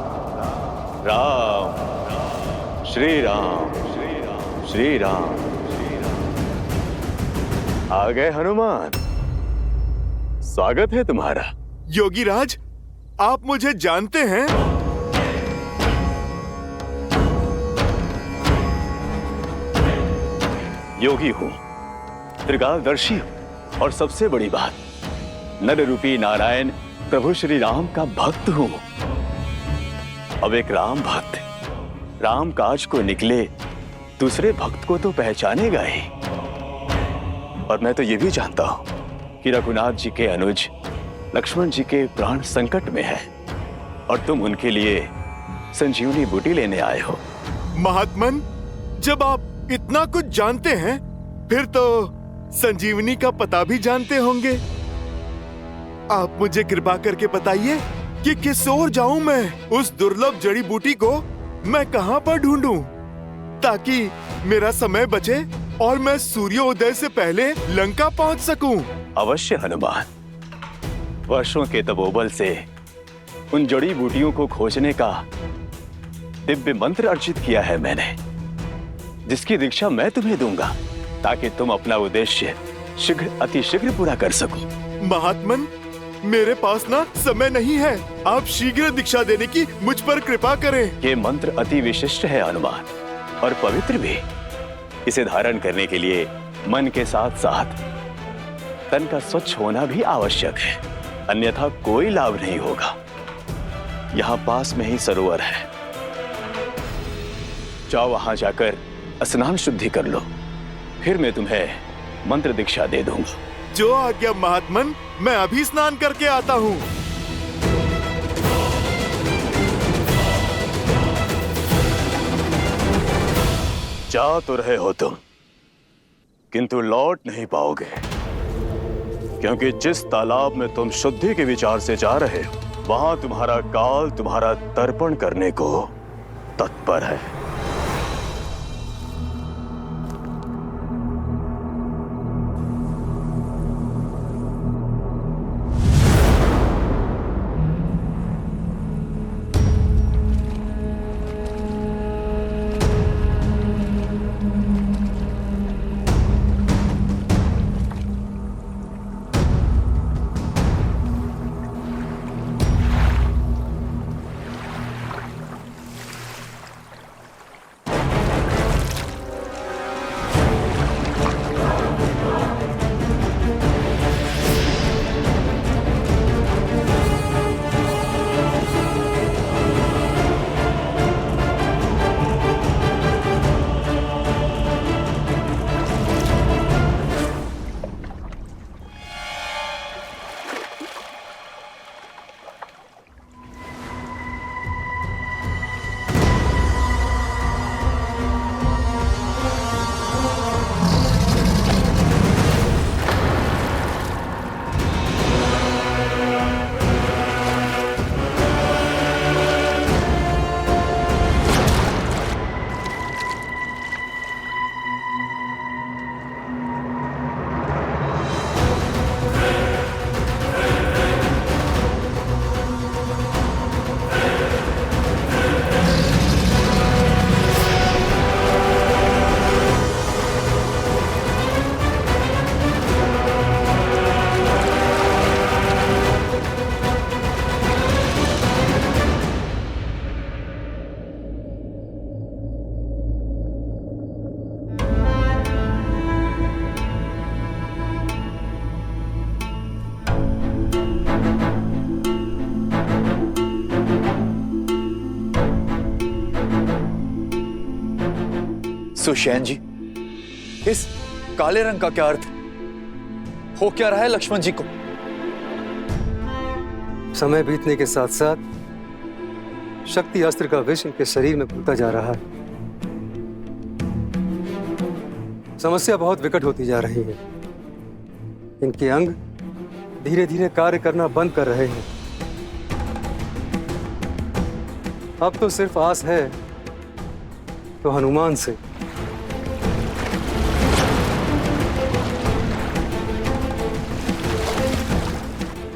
C: राम श्री राम श्री राम। आ गए हनुमान, स्वागत है तुम्हारा।
L: योगीराज, आप मुझे जानते हैं?
C: योगी हूं, त्रिकालदर्शी हूं, और सबसे बड़ी बात, नर रूपी नारायण प्रभु श्री राम का भक्त हूं। अब एक राम भक्त राम काज को निकले दूसरे भक्त को तो पहचानेगा ही। और मैं तो ये भी जानता हूं कि रघुनाथ जी के अनुज लक्ष्मण जी के प्राण संकट में है और तुम उनके लिए संजीवनी बूटी लेने आए हो।
L: महात्मन, जब आप इतना कुछ जानते हैं फिर तो संजीवनी का पता भी जानते होंगे। आप मुझे कृपा करके बताइए कि किस ओर जाऊं मैं? उस दुर्लभ जड़ी बूटी को मैं कहां पर ढूंढूं ताकि मेरा समय बचे और मैं सूर्योदय से पहले लंका पहुंच सकूं?
C: अवश्य हनुमान, वर्षों के तपोबल से उन जड़ी बूटियों को खोजने का दिव्य मंत्र अर्जित किया है मैंने, जिसकी दीक्षा मैं तुम्हें दूंगा ताकि तुम अपना उद्देश्य शीघ्र अति शीघ्र पूरा कर सको।
L: महात्मन, मेरे पास ना समय नहीं है। आप शीघ्र दीक्षा देने की मुझ पर कृपा करें।
P: ये मंत्र अति विशिष्ट है हनुमान, और पवित्र भी। इसे धारण करने के लिए मन के साथ साथ तन का स्वच्छ होना भी आवश्यक है, अन्यथा कोई लाभ नहीं होगा। यहाँ पास में ही सरोवर है, जाओ वहां जाकर स्नान शुद्धि कर लो, फिर मैं तुम्हें मंत्र दीक्षा दे दूंगा।
L: जो आज्ञा महात्मन, मैं अभी स्नान करके आता हूँ।
P: जा तो रहे हो तुम, किंतु लौट नहीं पाओगे, क्योंकि जिस तालाब में तुम शुद्धि के विचार से जा रहे हो, वहां तुम्हारा काल तुम्हारा तर्पण करने को तत्पर है।
C: सुषेण जी, इस काले रंग का क्या अर्थ हो क्या रहा है लक्ष्मण जी को?
M: समय बीतने के साथ साथ शक्ति अस्त्र का विष इनके शरीर में घुलता जा रहा है। समस्या बहुत विकट होती जा रही है। इनके अंग धीरे धीरे कार्य करना बंद कर रहे हैं। अब तो सिर्फ आस है तो हनुमान से।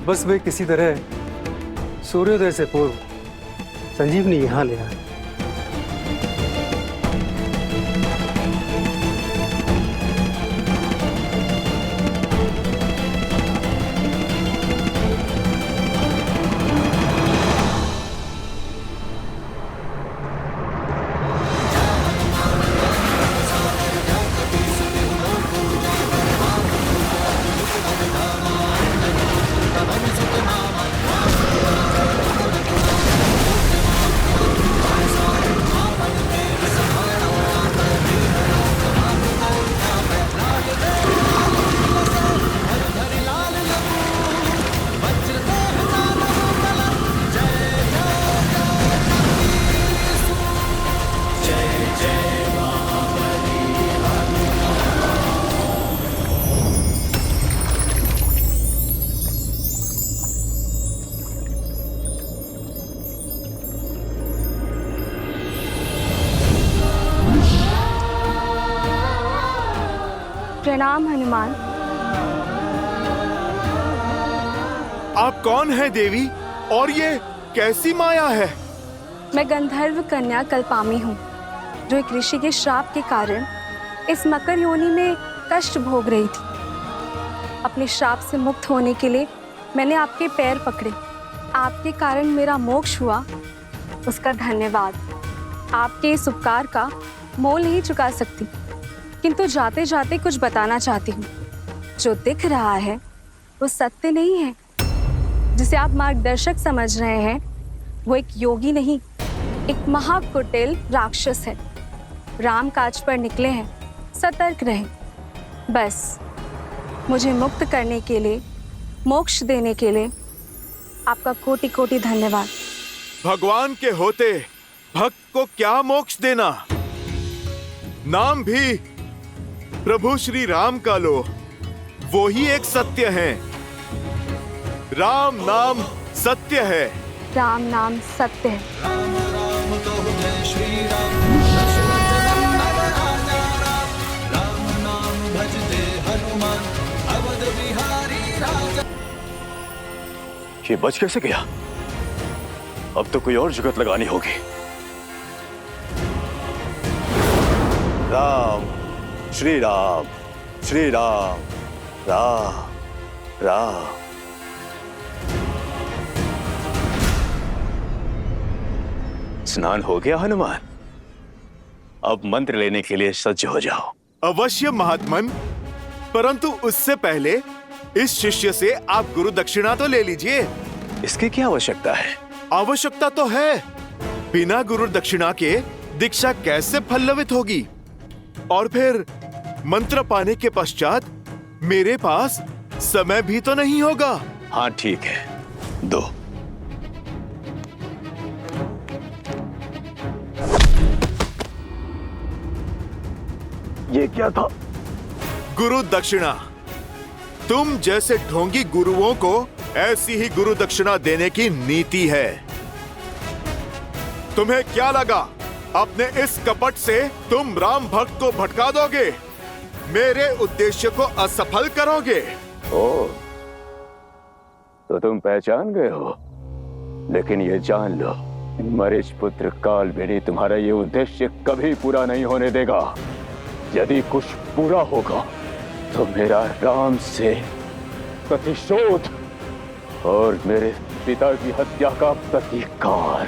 M: बस वे किसी तरह सूर्योदय से पूर्व संजीवनी यहां ले आए।
H: प्रणाम हनुमान।
L: आप कौन हैं देवी, और ये कैसी माया है?
H: मैं गंधर्व कन्या कल्पामी हूँ, जो एक ऋषि के श्राप के कारण इस मकर योनि में कष्ट भोग रही थी। अपने श्राप से मुक्त होने के लिए मैंने आपके पैर पकड़े, आपके कारण मेरा मोक्ष हुआ, उसका धन्यवाद। आपके इस उपकार का मोल नहीं चुका सकती, किंतु जाते जाते कुछ बताना चाहती हूँ। जो दिख रहा है वो सत्य नहीं है। जिसे आप मार्गदर्शक समझ रहे हैं वो एक योगी नहीं, एक महाकुटिल राक्षस है। राम काज पर निकले हैं, सतर्क रहें। बस मुझे मुक्त करने के लिए, मोक्ष देने के लिए आपका कोटि कोटि धन्यवाद।
L: भगवान के होते भक्त को क्या मोक्ष देना? नाम भी प्रभु श्री राम का लो, वो ही एक सत्य है। राम नाम सत्य है।
H: राम नाम सत्य है।
P: ये बच कैसे गया? अब तो कोई और जुगत लगानी होगी। राम श्री राम श्री राम राम राम। स्नान हो गया हनुमान? अब मंत्र लेने के लिए सज्ज हो जाओ।
L: अवश्य महात्मन, परंतु उससे पहले इस शिष्य से आप गुरु दक्षिणा तो ले लीजिए।
P: इसकी क्या आवश्यकता है?
L: आवश्यकता तो है। बिना गुरु दक्षिणा के दीक्षा कैसे फलवित होगी? और फिर मंत्र पाने के पश्चात मेरे पास समय भी तो नहीं होगा।
P: हाँ ठीक है, दो। ये क्या था?
L: गुरु दक्षिणा। तुम जैसे ढोंगी गुरुओं को ऐसी ही गुरु दक्षिणा देने की नीति है। तुम्हें क्या लगा अपने इस कपट से तुम राम भक्त को भटका दोगे, मेरे उद्देश्य को असफल करोगे?
P: ओ, तो तुम पहचान गए हो। लेकिन ये जान लो, मरीच पुत्र कालबेनी तुम्हारा ये उद्देश्य कभी पूरा नहीं होने देगा। यदि कुछ पूरा होगा तो मेरा राम से प्रतिशोध और मेरे पिता की हत्या का प्रतिकार।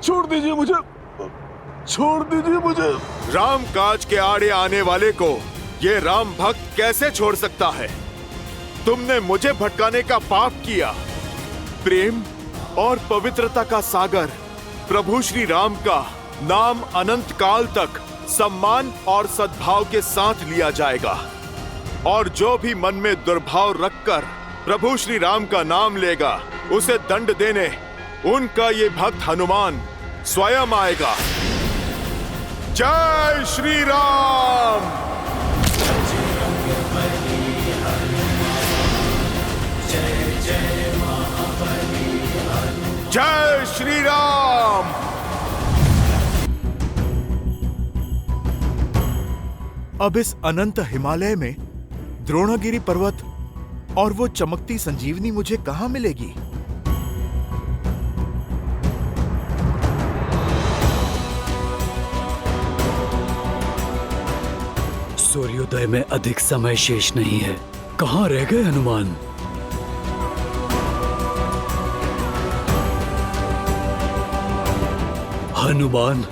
L: छोड़ दीजिए मुझे, छोड़ दीजिए मुझे। राम काज के आड़े आने वाले को ये राम भक्त कैसे छोड़ सकता है? तुमने मुझे भटकाने का पाप किया। प्रेम और पवित्रता का सागर प्रभु श्री राम का नाम अनंत काल तक सम्मान और सद्भाव के साथ लिया जाएगा। और जो भी मन में दुर्भाव रखकर प्रभु श्री राम का नाम लेगा, उसे दंड देने उनका ये भक्त हनुमान स्वयं आएगा। जय श्री राम। जय श्री राम। अब इस अनंत हिमालय में द्रोणगिरि पर्वत और वो चमकती संजीवनी मुझे कहां मिलेगी?
J: सूर्योदय में अधिक समय शेष नहीं है। कहाँ रह गए हनुमान? हनुमान,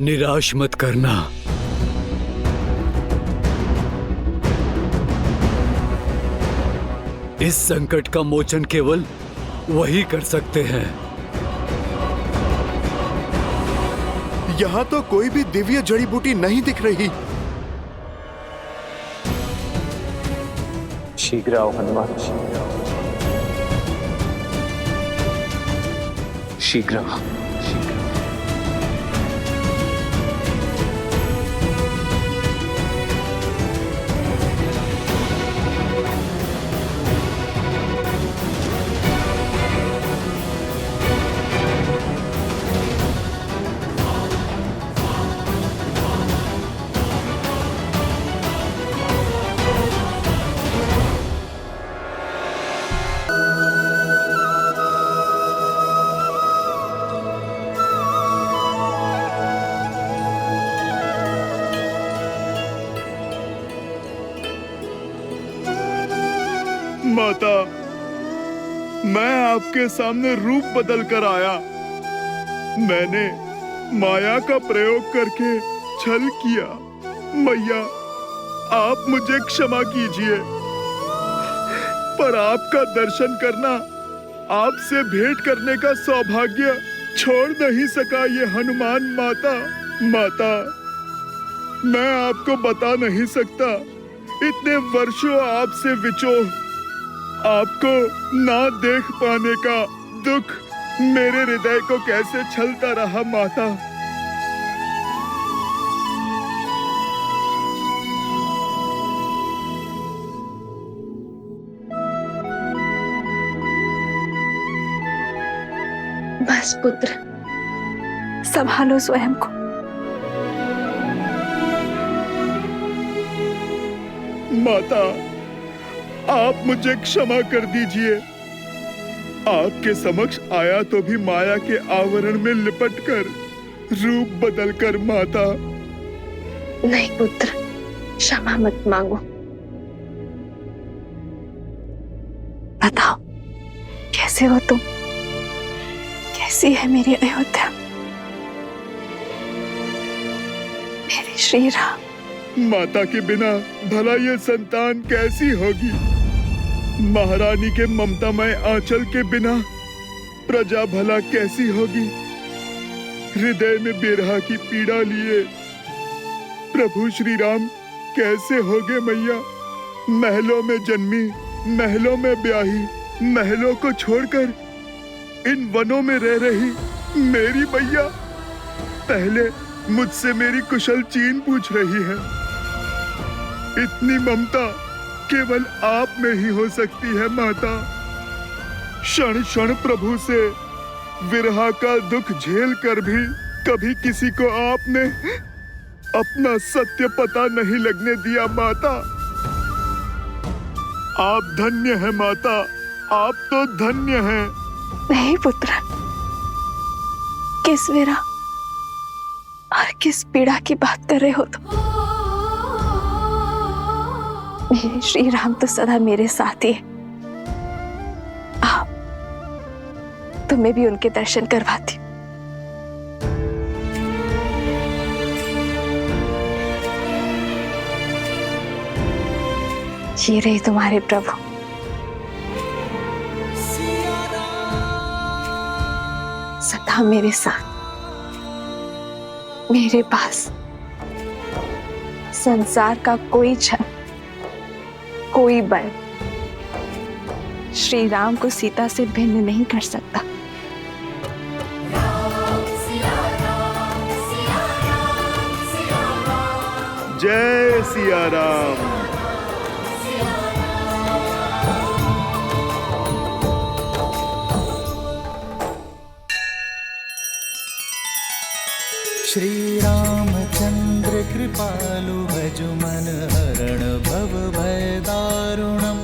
J: निराश मत करना। इस संकट का मोचन केवल वही कर सकते हैं।
L: यहाँ तो कोई भी दिव्य जड़ी बूटी नहीं दिख रही।
F: शीघ्र आओ हनुमान, शीघ्र आओ।
L: माता, मैं आपके सामने रूप बदल कर आया। मैंने माया का प्रयोग करके छल किया। मैया, आप मुझे क्षमा कीजिए, पर आपका दर्शन करना, आपसे भेंट करने का सौभाग्य छोड़ नहीं सका ये हनुमान माता। माता, मैं आपको बता नहीं सकता, इतने वर्षों आपसे विचोह, आपको ना देख पाने का दुख मेरे हृदय को कैसे छलता रहा माता।
H: बस पुत्र, संभालो स्वयं को।
L: माता, आप मुझे क्षमा कर दीजिए। आपके समक्ष आया तो भी माया के आवरण में लिपटकर, रूप बदलकर माता।
H: नहीं पुत्र, क्षमा मत मांगो। बताओ, कैसे हो तुम? कैसी है मेरी अयोध्या, मेरे श्री राम?
L: माता के बिना भला ये संतान कैसी होगी? महारानी के ममतामय आंचल के बिना प्रजा भला कैसी होगी? हृदय में बिरहा की पीड़ा लिए प्रभु श्री राम कैसे होगे मैया? महलों में जन्मी, महलों में ब्याही, महलों को छोड़कर इन वनों में रह रही मेरी मैया पहले मुझसे मेरी कुशल चीन पूछ रही है। इतनी ममता केवल आप में ही हो सकती है माता। क्षण क्षण प्रभु से विरहा का दुख झेल कर भी कभी किसी को आपने अपना सत्य पता नहीं लगने दिया माता। आप धन्य हैं माता, आप तो धन्य हैं।
H: नहीं पुत्र, किस विरह और किस पीड़ा की बात कर रहे हो तुम? मेरे श्री राम तो सदा मेरे साथ ही है। आओ, तुम्हें भी उनके दर्शन करवाती। ये रहे तुम्हारे प्रभु। सदा मेरे साथ, मेरे पास। संसार का कोई छल, कोई बल श्री राम को सीता से भिन्न नहीं कर सकता।
L: जय सिया राम।
D: श्री रामचंद्र कृपालु भजु मन हरण भव भय दारुणम।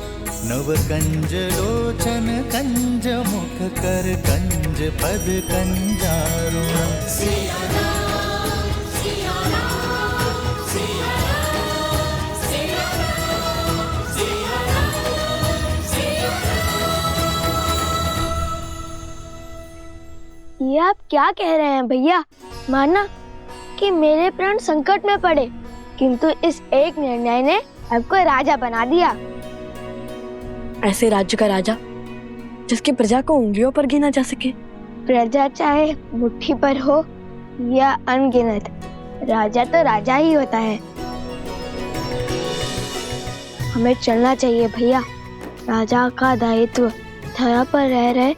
D: नव कंज लोचन कंज मुख कर कंज पद कंजारुणम।
Q: ये आप क्या कह रहे हैं भैया? माना कि मेरे प्राण संकट में पड़े, किंतु इस एक निर्णय ने आपको राजा बना दिया।
R: ऐसे राज्य का राजा जिसकी प्रजा को उंगलियों पर गिना जा सके।
Q: प्रजा चाहे मुट्ठी पर हो या अनगिनत, राजा तो राजा ही होता है। हमें चलना चाहिए भैया। राजा का दायित्व धरा पर रह रहे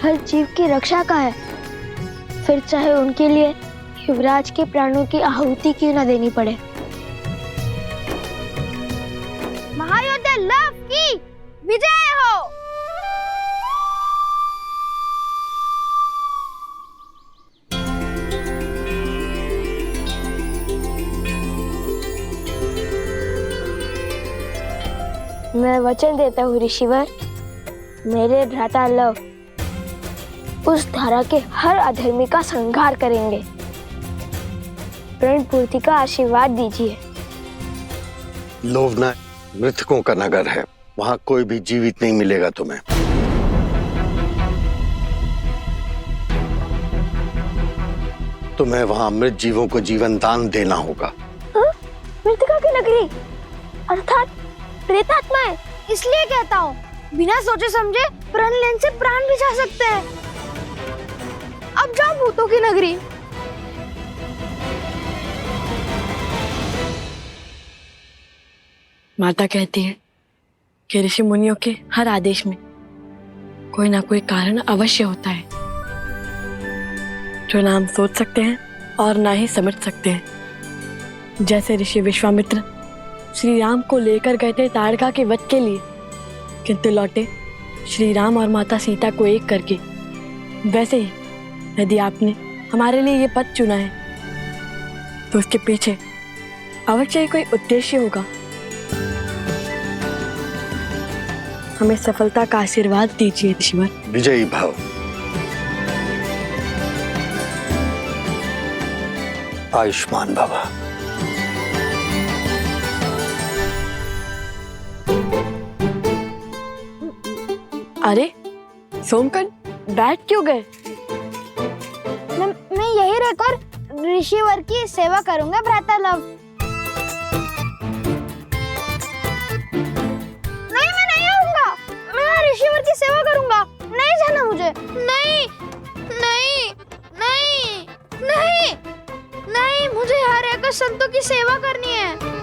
Q: हर जीव की रक्षा का है, फिर चाहे उनके लिए युवराज के प्राणों की आहुति क्यों न देनी पड़े। महायोद्धा लव की विजय हो। मैं वचन देता हूँ ऋषिवर, मेरे भ्राता लव उस धारा के हर अधर्मी का संहार करेंगे। प्रण पूर्ति का आशीर्वाद दीजिए।
S: लोवना मृतकों का नगर है, वहां कोई भी जीवित नहीं मिलेगा तुम्हें। तुम्हें वहां मृत जीवों को जीवन दान देना होगा।
Q: मृतका की नगरी अर्थात प्रेतात्माएं, इसलिए कहता हूँ बिना सोचे समझे प्रण लेने से प्राण भी जा सकते हैं। अब जाओ भूतों की नगरी।
R: माता कहती है कि ऋषि मुनियों के हर आदेश में कोई ना कोई कारण अवश्य होता है, जो ना हम सोच सकते हैं और ना ही समझ सकते हैं। जैसे ऋषि विश्वामित्र श्री राम को लेकर गए थे ताड़का के वध के लिए, किंतु लौटे श्री राम और माता सीता को एक करके, वैसे ही यदि आपने हमारे लिए ये पथ चुना है तो उसके पीछे अवश्य कोई उद्देश्य होगा। हमें सफलता का आशीर्वाद दीजिए ऋषिवर।
S: विजयी भाव। आयुष्मान बाबा।
R: अरे सोमकंठ, बैठ क्यों गए?
Q: मैं यही रहकर ऋषिवर की सेवा करूंगा भ्राता लव। नहीं, मैं नहीं आऊंगा। मैं ऋषिवर की सेवा करूंगा। नहीं जाना मुझे। नहीं नहीं नहीं नहीं नहीं, मुझे यहाँ रहकर संतों की सेवा करनी है।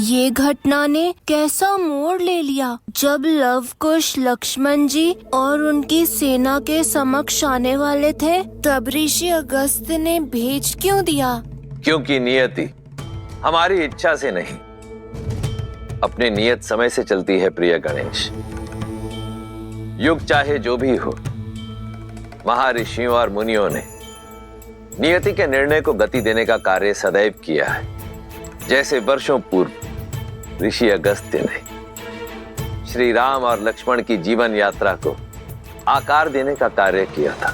T: ये घटना ने कैसा मोड़ ले लिया। जब लव कुश लक्ष्मण जी और उनकी सेना के समक्ष आने वाले थे, तब ऋषि अगस्त ने भेज क्यों दिया?
N: क्योंकि नियति हमारी इच्छा से नहीं, अपने नियत समय से चलती है प्रिय गणेश। युग चाहे जो भी हो, महर्षियों और मुनियों ने नियति के निर्णय को गति देने का कार्य सदैव किया है। जैसे वर्षों पूर्व ऋषि अगस्त्य ने श्री राम और लक्ष्मण की जीवन यात्रा को आकार देने का कार्य किया था।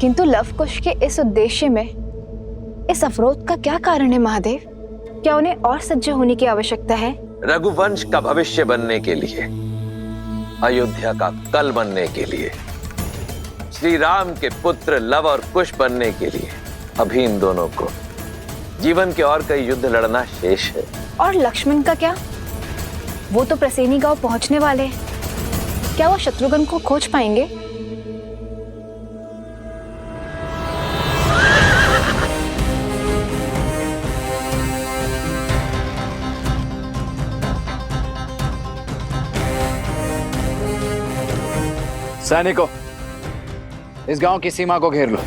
O: किंतु लवकुश के इस उद्देश्य में इस अवरोध का क्या कारण है महादेव? क्या उन्हें और सज्ज होने की आवश्यकता है?
N: रघुवंश का भविष्य बनने के लिए, अयोध्या का कल बनने के लिए, श्री राम के पुत्र लव और कुश बनने के लिए अभी इन दोनों को जीवन के और कई युद्ध लड़ना शेष है।
O: और लक्ष्मण का क्या? वो तो प्रसेनी गांव पहुंचने वाले हैं। क्या वो शत्रुघ्न को खोज पाएंगे?
C: सैनिकों, इस गांव की सीमा को घेर लो।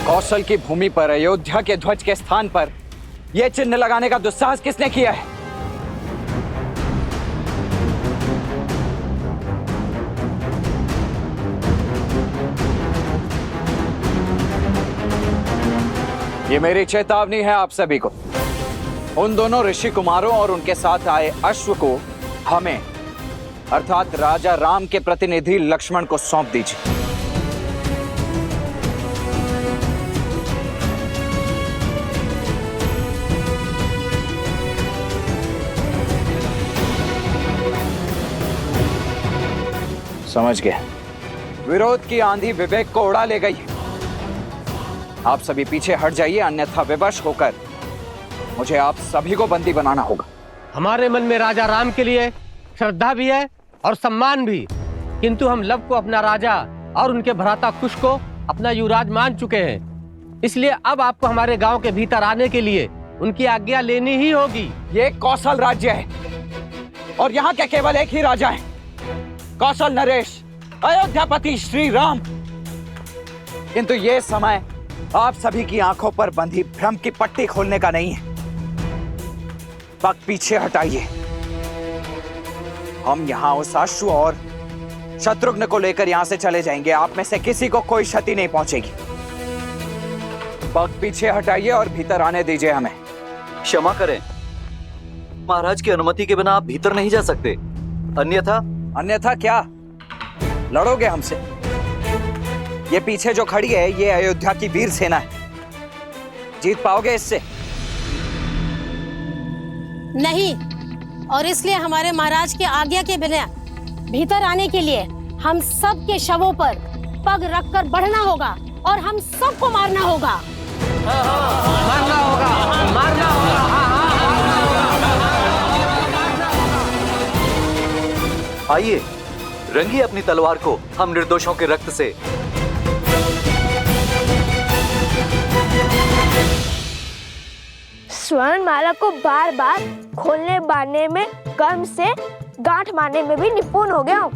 U: कौशल की भूमि पर अयोध्या के ध्वज के स्थान पर यह चिन्ह लगाने का दुस्साहस किसने किया है? ये मेरी चेतावनी है आप सभी को। उन दोनों ऋषि कुमारों और उनके साथ आए अश्व को हमें अर्थात राजा राम के प्रतिनिधि लक्ष्मण को सौंप दीजिए। समझ गए? विरोध की आंधी विवेक को उड़ा ले गई। आप सभी पीछे हट जाइए, अन्यथा विवश होकर मुझे आप सभी को बंदी बनाना होगा।
A: हमारे मन में राजा राम के लिए श्रद्धा भी है और सम्मान भी, किंतु हम लव को अपना राजा और उनके भ्राता कुश को अपना युवराज मान चुके हैं। इसलिए अब आपको हमारे गांव के भीतर आने के लिए उनकी आज्ञा लेनी ही होगी।
U: ये कौशल राज्य है और यहाँ के केवल एक ही राजा है, कौशल नरेश, अयोध्यापति श्री राम। किंतु ये समय आप सभी की आंखों पर बंधी भ्रम की पट्टी खोलने का नहीं है। पग पीछे हटाइए। हम यहाँ उस अश्व और शत्रुघ्न को लेकर यहाँ से चले जाएंगे। आप में से किसी को कोई क्षति नहीं पहुंचेगी। पग पीछे हटाइए और भीतर आने दीजिए हमें।
I: क्षमा करें, महाराज की अनुमति के बिना आप भीतर नहीं जा सकते।
U: अन्यथा क्या? लड़ोगे हमसे? ये पीछे जो खड़ी है ये अयोध्या की वीर सेना है। जीत पाओगे इससे?
G: नहीं, और इसलिए हमारे महाराज के आज्ञा के बिना भीतर आने के लिए हम सब के शवों पर पग रखकर बढ़ना होगा और हम सबको मारना होगा।
A: मारना होगा, मारना होगा।
I: आइए, रंगिए अपनी तलवार को हम निर्दोषों के रक्त से।
Q: स्वर्ण माला को बार बार खोलने बांधने में, गम से गांठ मारने में भी निपुण हो गया हूँ।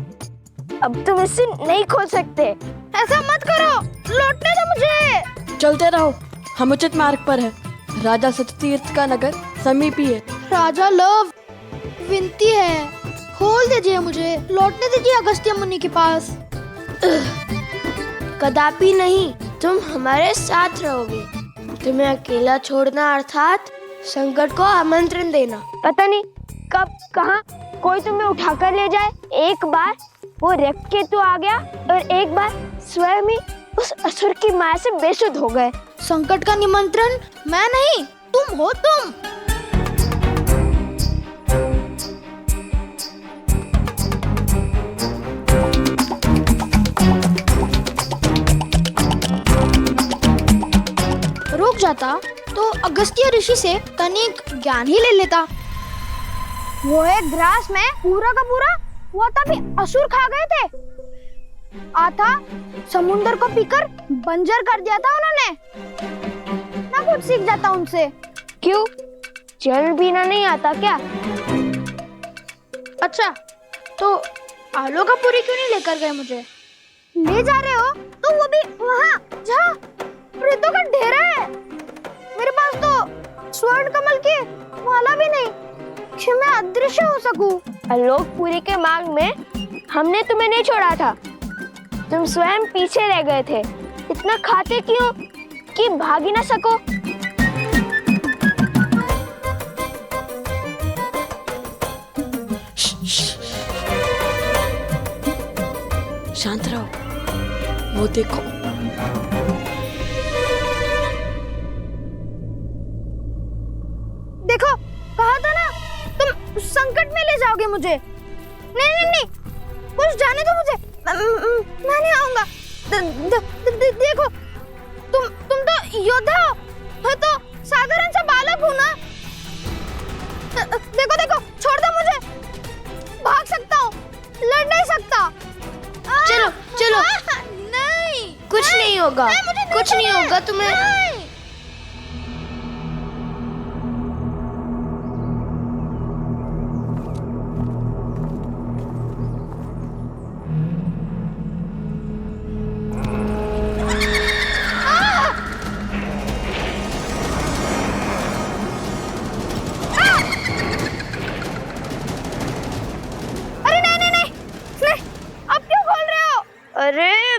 Q: अब तुम इसे नहीं खोल सकते। ऐसा मत करो, लौटने दो मुझे।
R: चलते रहो, हम उचित मार्ग पर है। राजा सत्यतीर्थ का नगर समीप ही है।
Q: राजा लव, विनती है, खोल दीजिए मुझे, लौटने दीजिए अगस्त्य मुनि के पास। कदापि नहीं, तुम हमारे साथ रहोगे। तुम्हें अकेला छोड़ना अर्थात संकट को आमंत्रण देना। पता नहीं कब कहाँ कोई तुम्हें उठाकर ले जाए। एक बार वो रक्तकेतु आ गया और एक बार स्वयं ही उस असुर की माया से बेसुध हो गए। संकट का निमंत्रण मैं नहीं, तुम हो तुम। रुक जाता तो अगस्त्य ऋषि से तनिक ज्ञान ही ले लेता। वो एक ग्रास में पूरा का पूरा वो तभी असुर खा गए थे। आता समुंदर को पीकर बंजर कर दिया था उन्होंने। ना कुछ सीख जाता उनसे। क्यों, जल पीना नहीं आता क्या? अच्छा, तो आलू का पूरी क्यों नहीं लेकर गए मुझे? ले जा रहे हो तो वो भी वहाँ जहाँ प्रेतों का ढेर है। मेरे पास तो स्वर्ण कमल की माला भी नहीं कि मैं अदृश्य हो सकूं। आलोकपुरी के मार्ग में हमने तुम्हें नहीं छोड़ा था, तुम स्वयं पीछे रह गए थे। इतना खाते क्यों कि भाग ही ना सको?
R: शांत रहो, वो देखो।
Q: देखो, कहा था ना तुम संकट में ले जाओगे मुझे। नहीं नहीं नहीं, कुछ जाने दो मुझे, मैं नहीं आऊंगा। देखो, तुम तो योद्धा हो तो साधारण सा बालक हूँ ना। देखो देखो, छोड़ दो मुझे, भाग सकता हूँ, लड़ नहीं सकता। चलो चलो। नहीं, कुछ नहीं होगा, कुछ नहीं होगा तुम्हें। अरे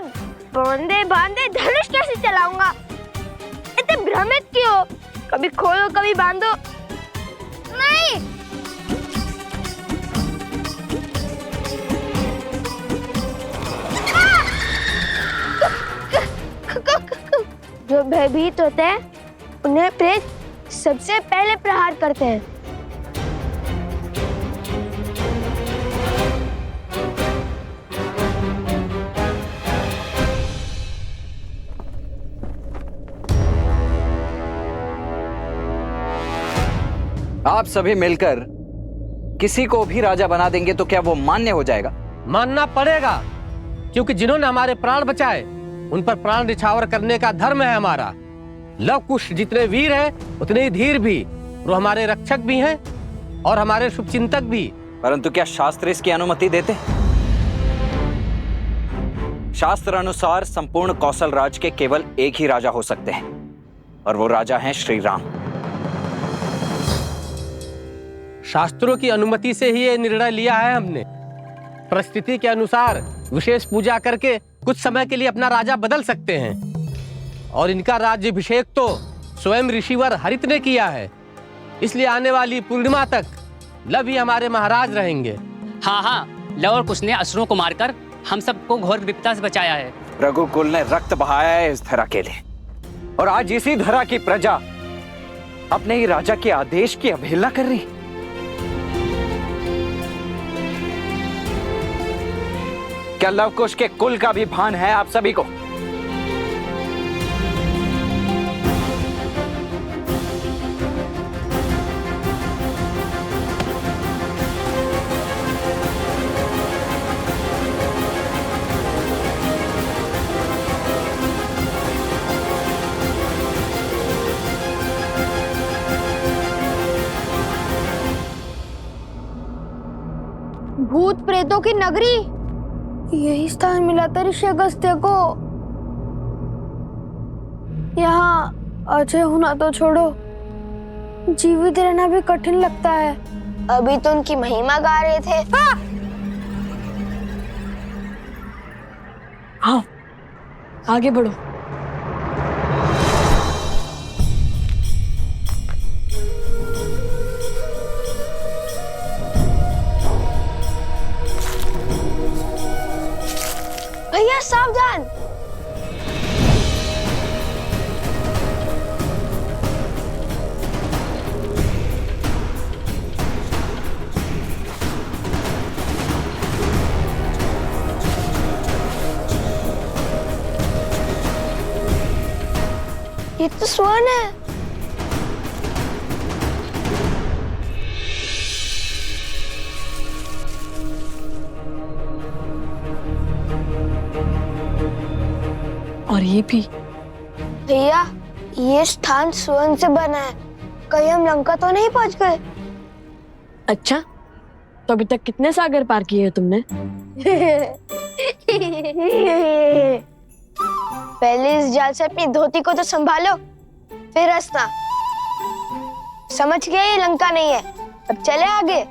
Q: बांधे बांधे धनुष कैसे चलाऊंगा? इतने भ्रमित क्यों? कभी खोलो कभी बांधो। नहीं, जो भयभीत होते हैं उन्हें प्रेत सबसे पहले प्रहार करते हैं।
U: आप सभी मिलकर किसी को भी राजा बना देंगे तो क्या वो मान्य हो जाएगा?
A: मानना पड़ेगा, क्योंकि जिन्होंने हमारे प्राण बचाए उन पर प्राण निछावर करने का धर्म है हमारा। लव कुश जितने वीर हैं उतने ही धीर भी, वो हमारे रक्षक भी हैं और हमारे शुभचिंतक भी।
U: परंतु क्या शास्त्र इसकी अनुमति देते? शास्त्र अनुसार संपूर्ण कौशल राज के केवल एक ही राजा हो सकते हैं और वो राजा हैं श्री राम।
A: शास्त्रों की अनुमति से ही ये निर्णय लिया है हमने। परिस्थिति के अनुसार विशेष पूजा करके कुछ समय के लिए अपना राजा बदल सकते हैं और इनका राज्याभिषेक तो स्वयं ऋषिवर हरित ने किया है। इसलिए आने वाली पूर्णिमा तक लव ही हमारे महाराज रहेंगे।
K: हाँ हाँ, लव और कुश ने असुरों को मारकर हम सबको घोर विपदा से बचाया है।
U: रघुकुल ने रक्त बहाया है इस धरा के लिए और आज इसी धरा की प्रजा अपने ही राजा के आदेश की अवहेलना कर रही। क्या लव कुश के कुल का भी भान है आप सभी को?
Q: भूत प्रेतों की नगरी, यही स्थान मिला था ऋषि अगस्त्य को। यहाँ अजय होना तो छोड़ो, जीवित रहना भी कठिन लगता है। अभी तो उनकी महिमा गा रहे थे।
R: हाँ, आगे बढ़ो।
Q: भैया सावधान। ये तो स्वर्ण है।
R: और ये भी।
Q: भैया ये स्थान स्वर्ण से बना है, कहीं हम लंका तो नहीं पहुंच गए?
R: अच्छा, तो अभी तक कितने सागर पार किए हैं तुमने?
Q: पहले इस जाल से अपनी धोती को तो संभालो, फिर हंसना। समझ गए ये लंका नहीं है, अब चले आगे।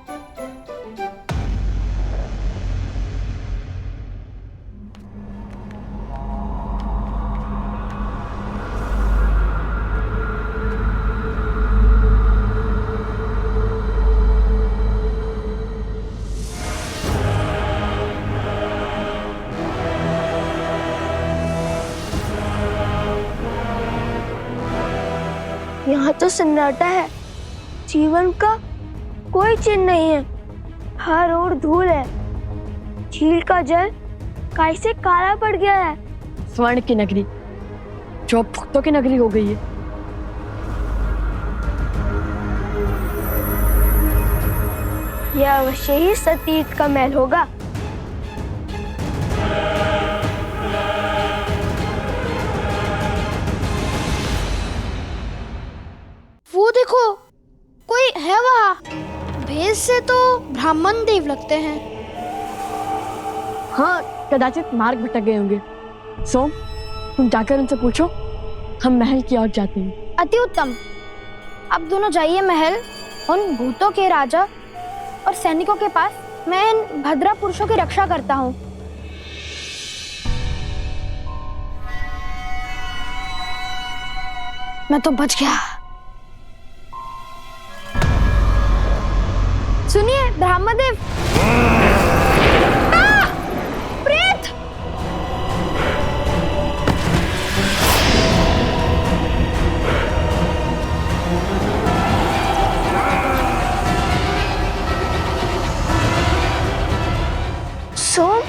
Q: यहाँ तो सन्नाटा है, जीवन का कोई चिन्ह नहीं है, हर ओर धूल है। झील का जल कैसे काला पड़ गया है।
R: स्वर्ण की नगरी जो अब भक्तों की नगरी हो गई है।
Q: यह अवश्य ही सतीर्थ का महल होगा। वो देखो, कोई है वहाँ। भेष से तो ब्राह्मण देव लगते हैं।
R: हाँ, कदाचित मार्ग भटक गए होंगे। सोम, तुम जाकर उनसे पूछो, हम महल की ओर जाते हैं।
Q: अति उत्तम। अब दोनों जाइए महल, उन भूतों के राजा और सैनिकों के पास। मैं इन भद्रा पुरुषों की रक्षा करता हूँ। मैं तो बच गया। सुनिए ब्रह्मदेव। प्रेत! सोम,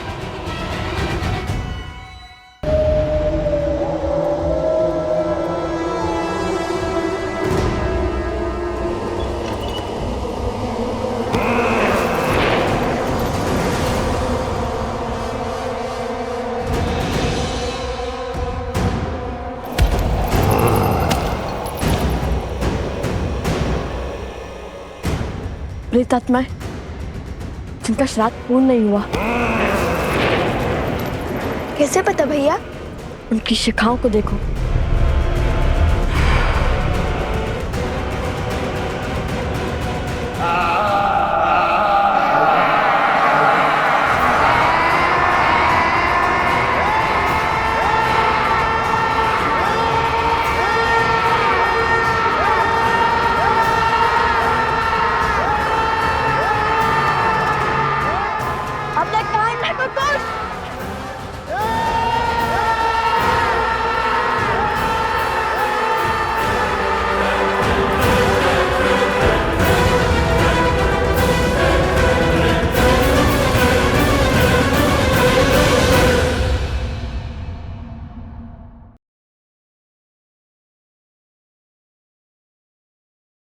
R: प्रेत आत्माएं जिनका श्राद्ध पूर्ण नहीं हुआ।
Q: कैसे पता भैया?
R: उनकी शिखाओं को देखो।